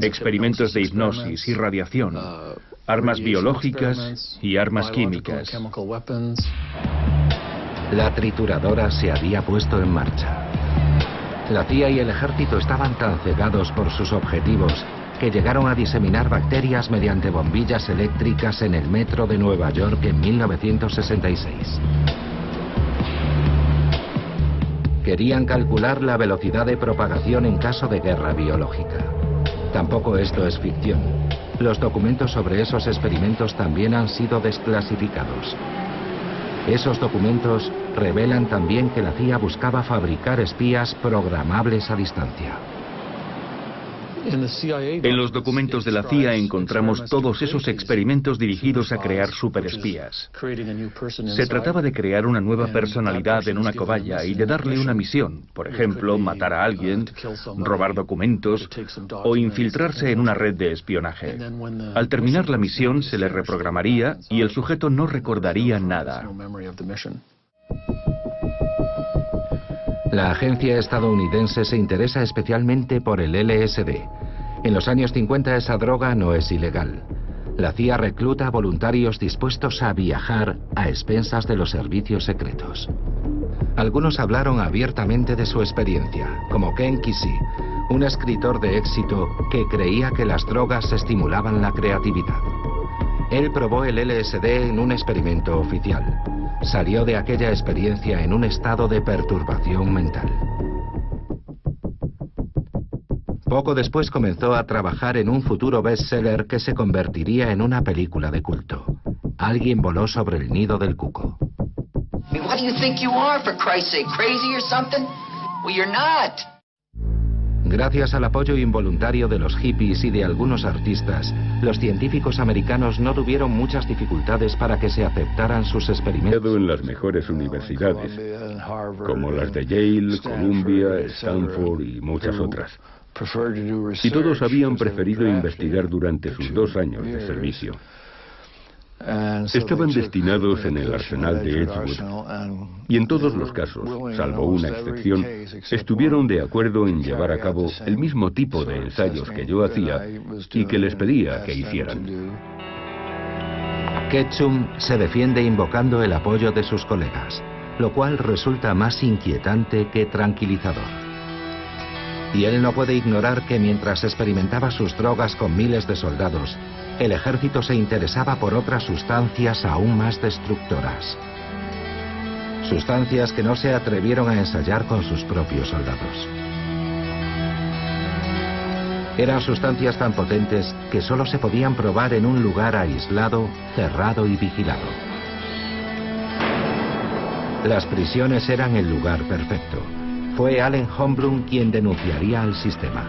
Experimentos de hipnosis y radiación. Armas biológicas y armas químicas. La trituradora se había puesto en marcha. La CIA y el ejército estaban tan cegados por sus objetivos que llegaron a diseminar bacterias mediante bombillas eléctricas en el metro de Nueva York en 1966. Querían calcular la velocidad de propagación en caso de guerra biológica. Tampoco esto es ficción. Los documentos sobre esos experimentos también han sido desclasificados. Esos documentos revelan también que la CIA buscaba fabricar espías programables a distancia. En los documentos de la CIA encontramos todos esos experimentos dirigidos a crear superespías. Se trataba de crear una nueva personalidad en una cobaya y de darle una misión, por ejemplo, matar a alguien, robar documentos o infiltrarse en una red de espionaje. Al terminar la misión se le reprogramaría y el sujeto no recordaría nada. La agencia estadounidense se interesa especialmente por el LSD. En los años 50 esa droga no es ilegal. La CIA recluta voluntarios dispuestos a viajar a expensas de los servicios secretos. Algunos hablaron abiertamente de su experiencia, como Ken Kesey, un escritor de éxito que creía que las drogas estimulaban la creatividad. Él probó el LSD en un experimento oficial. Salió de aquella experiencia en un estado de perturbación mental. Poco después comenzó a trabajar en un futuro bestseller que se convertiría en una película de culto. Alguien voló sobre el nido del cuco. What do you think you are, for Christ's sake? Crazy or something? Well, you're not. Gracias al apoyo involuntario de los hippies y de algunos artistas, los científicos americanos no tuvieron muchas dificultades para que se aceptaran sus experimentos. En las mejores universidades, como las de Yale, Columbia, Stanford y muchas otras. Y todos habían preferido investigar durante sus 2 años de servicio. Estaban destinados en el arsenal de Edgewood y en todos los casos, salvo una excepción, estuvieron de acuerdo en llevar a cabo el mismo tipo de ensayos que yo hacía y que les pedía que hicieran. Ketchum se defiende invocando el apoyo de sus colegas, lo cual resulta más inquietante que tranquilizador. Y él no puede ignorar que mientras experimentaba sus drogas con miles de soldados, el ejército se interesaba por otras sustancias aún más destructoras. Sustancias que no se atrevieron a ensayar con sus propios soldados. Eran sustancias tan potentes que solo se podían probar en un lugar aislado, cerrado y vigilado. Las prisiones eran el lugar perfecto. Fue Allen Holmblum quien denunciaría al sistema.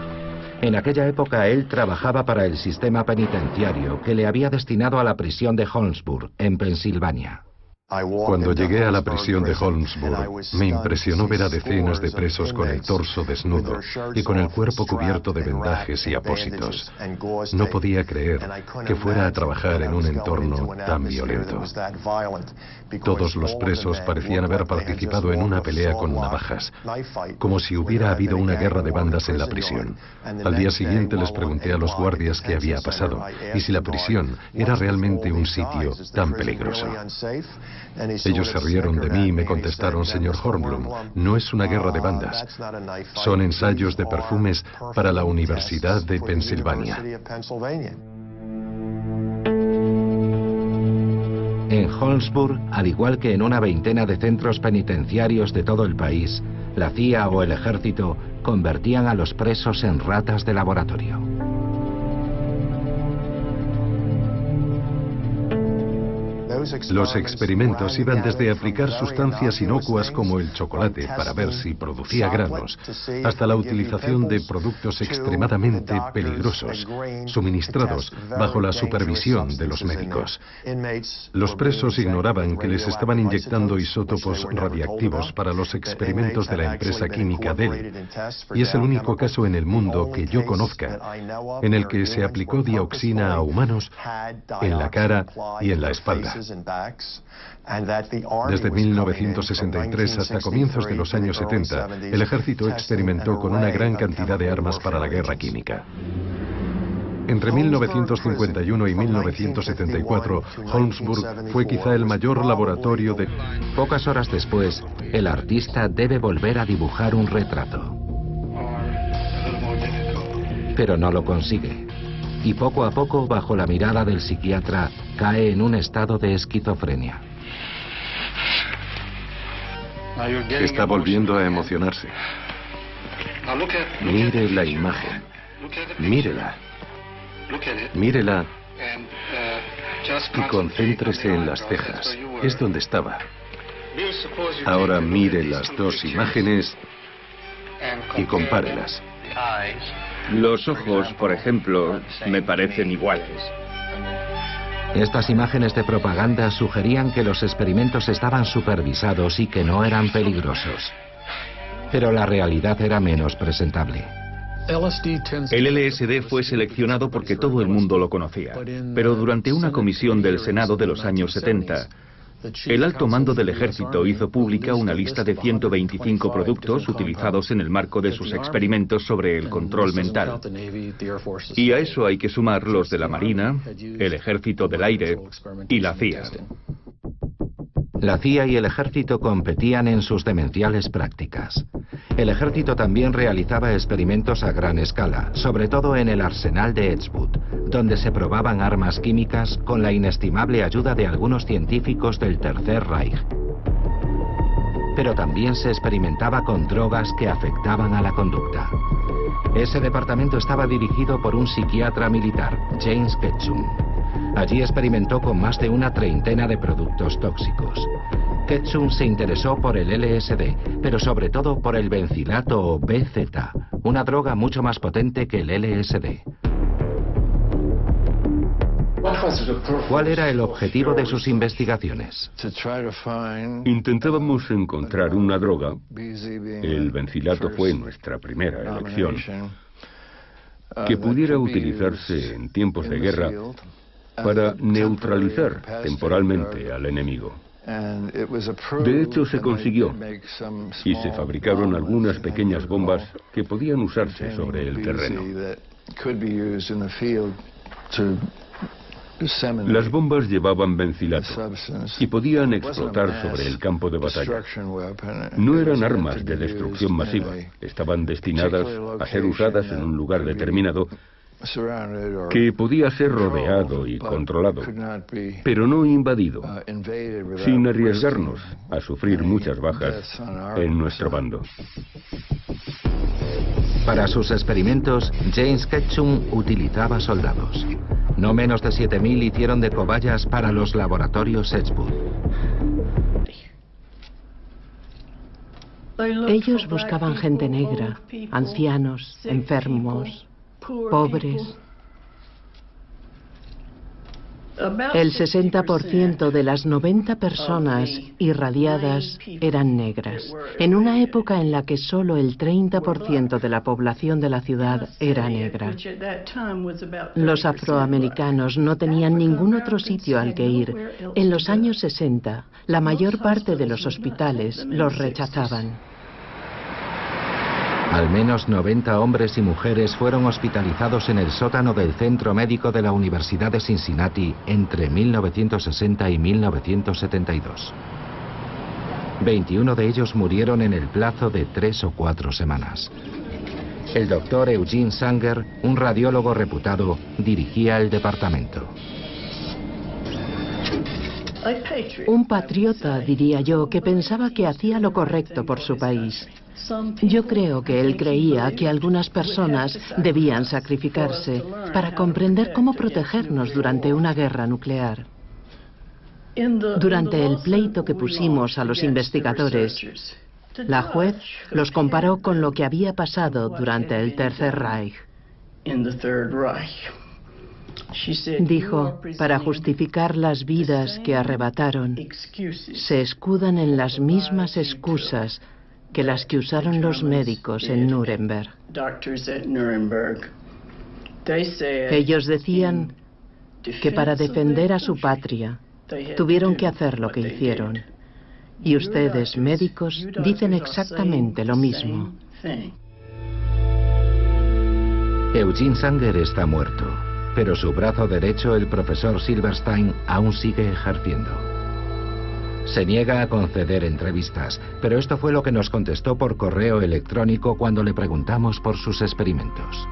En aquella época él trabajaba para el sistema penitenciario que le había destinado a la prisión de Holmesburg, en Pensilvania. Cuando llegué a la prisión de Holmesburg, me impresionó ver a decenas de presos con el torso desnudo y con el cuerpo cubierto de vendajes y apósitos. No podía creer que fuera a trabajar en un entorno tan violento. Todos los presos parecían haber participado en una pelea con navajas, como si hubiera habido una guerra de bandas en la prisión. Al día siguiente les pregunté a los guardias qué había pasado y si la prisión era realmente un sitio tan peligroso. Ellos se rieron de mí y me contestaron: señor Holmblum, no es una guerra de bandas. Son ensayos de perfumes para la Universidad de Pensilvania. En Holmesburg, al igual que en una veintena de centros penitenciarios de todo el país, la CIA o el ejército convertían a los presos en ratas de laboratorio. Los experimentos iban desde aplicar sustancias inocuas como el chocolate para ver si producía granos, hasta la utilización de productos extremadamente peligrosos, suministrados bajo la supervisión de los médicos. Los presos ignoraban que les estaban inyectando isótopos radiactivos para los experimentos de la empresa química Dell, y es el único caso en el mundo que yo conozca en el que se aplicó dioxina a humanos en la cara y en la espalda. Desde 1963 hasta comienzos de los años 70, el ejército experimentó con una gran cantidad de armas para la guerra química. Entre 1951 y 1974, Holmesburg fue quizá el mayor laboratorio de... Pocas horas después, el artista debe volver a dibujar un retrato. Pero no lo consigue. Y poco a poco, bajo la mirada del psiquiatra, cae en un estado de esquizofrenia. Está volviendo a emocionarse. Mire la imagen. Mírela. Mírela. Y concéntrese en las cejas. Es donde estaba. Ahora mire las dos imágenes y compárelas. Los ojos, por ejemplo, me parecen iguales. Estas imágenes de propaganda sugerían que los experimentos estaban supervisados y que no eran peligrosos. Pero la realidad era menos presentable. El LSD fue seleccionado porque todo el mundo lo conocía, pero durante una comisión del Senado de los años 70, el alto mando del ejército hizo pública una lista de 125 productos utilizados en el marco de sus experimentos sobre el control mental. Y a eso hay que sumar los de la Marina, el Ejército del Aire y la CIA. La CIA y el ejército competían en sus demenciales prácticas. El ejército también realizaba experimentos a gran escala, sobre todo en el arsenal de Edgewood, donde se probaban armas químicas con la inestimable ayuda de algunos científicos del Tercer Reich. Pero también se experimentaba con drogas que afectaban a la conducta. Ese departamento estaba dirigido por un psiquiatra militar, James Ketchum. Allí experimentó con más de una treintena de productos tóxicos. Ketchum se interesó por el LSD, pero sobre todo por el bencilato o BZ, una droga mucho más potente que el LSD. ¿Cuál era el objetivo de sus investigaciones? Intentábamos encontrar una droga. El bencilato fue nuestra primera elección, que pudiera utilizarse en tiempos de guerra para neutralizar temporalmente al enemigo. De hecho, se consiguió, y se fabricaron algunas pequeñas bombas que podían usarse sobre el terreno. Las bombas llevaban bencilato y podían explotar sobre el campo de batalla. No eran armas de destrucción masiva, estaban destinadas a ser usadas en un lugar determinado que podía ser rodeado y controlado, pero no invadido, sin arriesgarnos a sufrir muchas bajas en nuestro bando. Para sus experimentos, James Ketchum utilizaba soldados. No menos de 7.000 hicieron de cobayas para los laboratorios Edgewood. Ellos buscaban gente negra, ancianos, enfermos, pobres. El 60% de las 90 personas irradiadas eran negras, en una época en la que solo el 30% de la población de la ciudad era negra. Los afroamericanos no tenían ningún otro sitio al que ir. En los años 60, la mayor parte de los hospitales los rechazaban. Al menos 90 hombres y mujeres fueron hospitalizados en el sótano del Centro Médico de la Universidad de Cincinnati entre 1960 y 1972. 21 de ellos murieron en el plazo de 3 o 4 semanas. El doctor Eugene Sanger, un radiólogo reputado, dirigía el departamento. Un patriota, diría yo, que pensaba que hacía lo correcto por su país. Yo creo que él creía que algunas personas debían sacrificarse para comprender cómo protegernos durante una guerra nuclear. Durante el pleito que pusimos a los investigadores, la juez los comparó con lo que había pasado durante el Tercer Reich. Dijo, para justificar las vidas que arrebataron, se escudan en las mismas excusas que las que usaron los médicos en Nuremberg. Ellos decían que para defender a su patria tuvieron que hacer lo que hicieron. Y ustedes, médicos, dicen exactamente lo mismo. Eugene Sanger está muerto, pero su brazo derecho, el profesor Silverstein, aún sigue ejerciendo. Se niega a conceder entrevistas, pero esto fue lo que nos contestó por correo electrónico cuando le preguntamos por sus experimentos.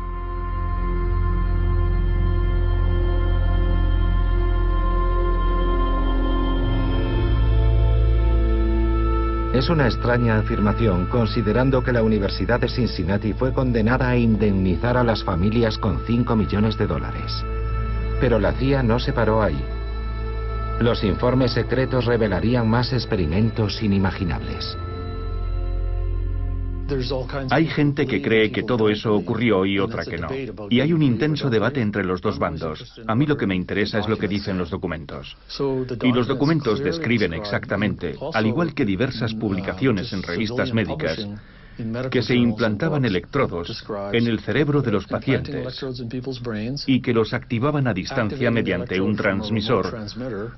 Es una extraña afirmación, considerando que la Universidad de Cincinnati fue condenada a indemnizar a las familias con $5 millones. Pero la CIA no se paró ahí. Los informes secretos revelarían más experimentos inimaginables. Hay gente que cree que todo eso ocurrió y otra que no. Y hay un intenso debate entre los dos bandos. A mí lo que me interesa es lo que dicen los documentos. Y los documentos describen exactamente, al igual que diversas publicaciones en revistas médicas, que se implantaban electrodos en el cerebro de los pacientes y que los activaban a distancia mediante un transmisor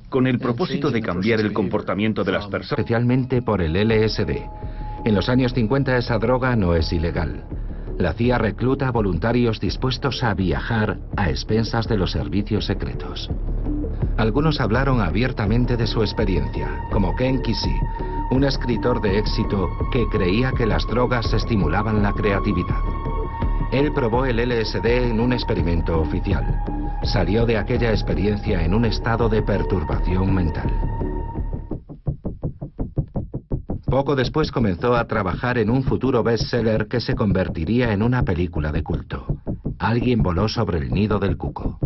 con el propósito de cambiar el comportamiento de las personas. Especialmente por el LSD. En los años 50 esa droga no es ilegal. La CIA recluta voluntarios dispuestos a viajar a expensas de los servicios secretos. Algunos hablaron abiertamente de su experiencia, como Ken Kesey, un escritor de éxito que creía que las drogas estimulaban la creatividad. Él probó el LSD en un experimento oficial. Salió de aquella experiencia en un estado de perturbación mental. Poco después comenzó a trabajar en un futuro bestseller que se convertiría en una película de culto. Alguien voló sobre el nido del cuco.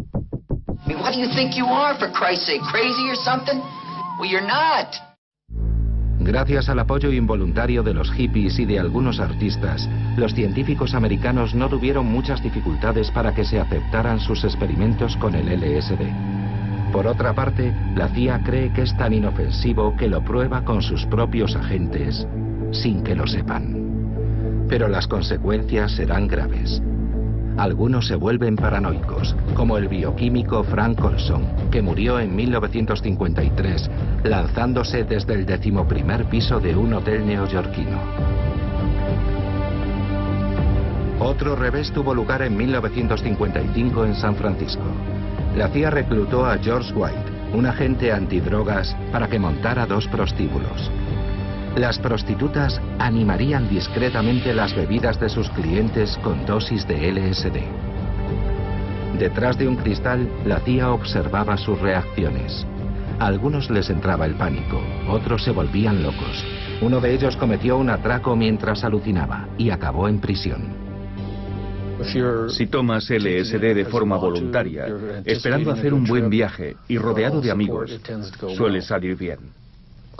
What do you think you are, for Christ's sake? Crazy or something? Well, you're not. Gracias al apoyo involuntario de los hippies y de algunos artistas, los científicos americanos no tuvieron muchas dificultades para que se aceptaran sus experimentos con el LSD. Por otra parte, la CIA cree que es tan inofensivo que lo prueba con sus propios agentes, sin que lo sepan. Pero las consecuencias serán graves. Algunos se vuelven paranoicos, como el bioquímico Frank Olson, que murió en 1953, lanzándose desde el 11º piso de un hotel neoyorquino. Otro revés tuvo lugar en 1955 en San Francisco. La CIA reclutó a George White, un agente antidrogas, para que montara 2 prostíbulos. Las prostitutas animarían discretamente las bebidas de sus clientes con dosis de LSD. Detrás de un cristal, la CIA observaba sus reacciones. A algunos les entraba el pánico, otros se volvían locos. Uno de ellos cometió un atraco mientras alucinaba y acabó en prisión. Si tomas LSD de forma voluntaria, esperando hacer un buen viaje y rodeado de amigos, suele salir bien.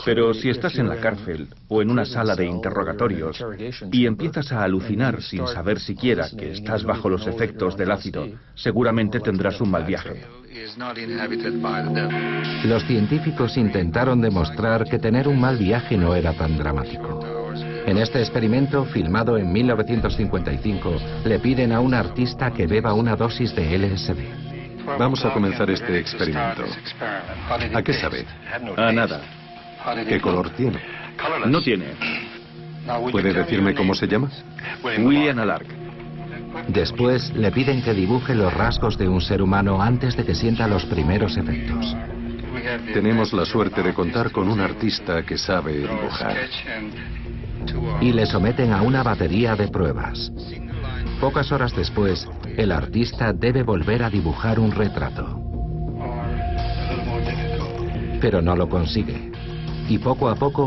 Pero si estás en la cárcel o en una sala de interrogatorios y empiezas a alucinar sin saber siquiera que estás bajo los efectos del ácido, seguramente tendrás un mal viaje. Los científicos intentaron demostrar que tener un mal viaje no era tan dramático. En este experimento, filmado en 1955, le piden a un artista que beba una dosis de LSD. Vamos a comenzar este experimento. ¿A qué sabe? A nada. ¿Qué color tiene? No tiene. ¿Puede decirme cómo se llama? William Alark. Después le piden que dibuje los rasgos de un ser humano antes de que sienta los primeros efectos. Tenemos la suerte de contar con un artista que sabe dibujar. Y le someten a una batería de pruebas. Pocas horas después, el artista debe volver a dibujar un retrato. Pero no lo consigue. Y poco a poco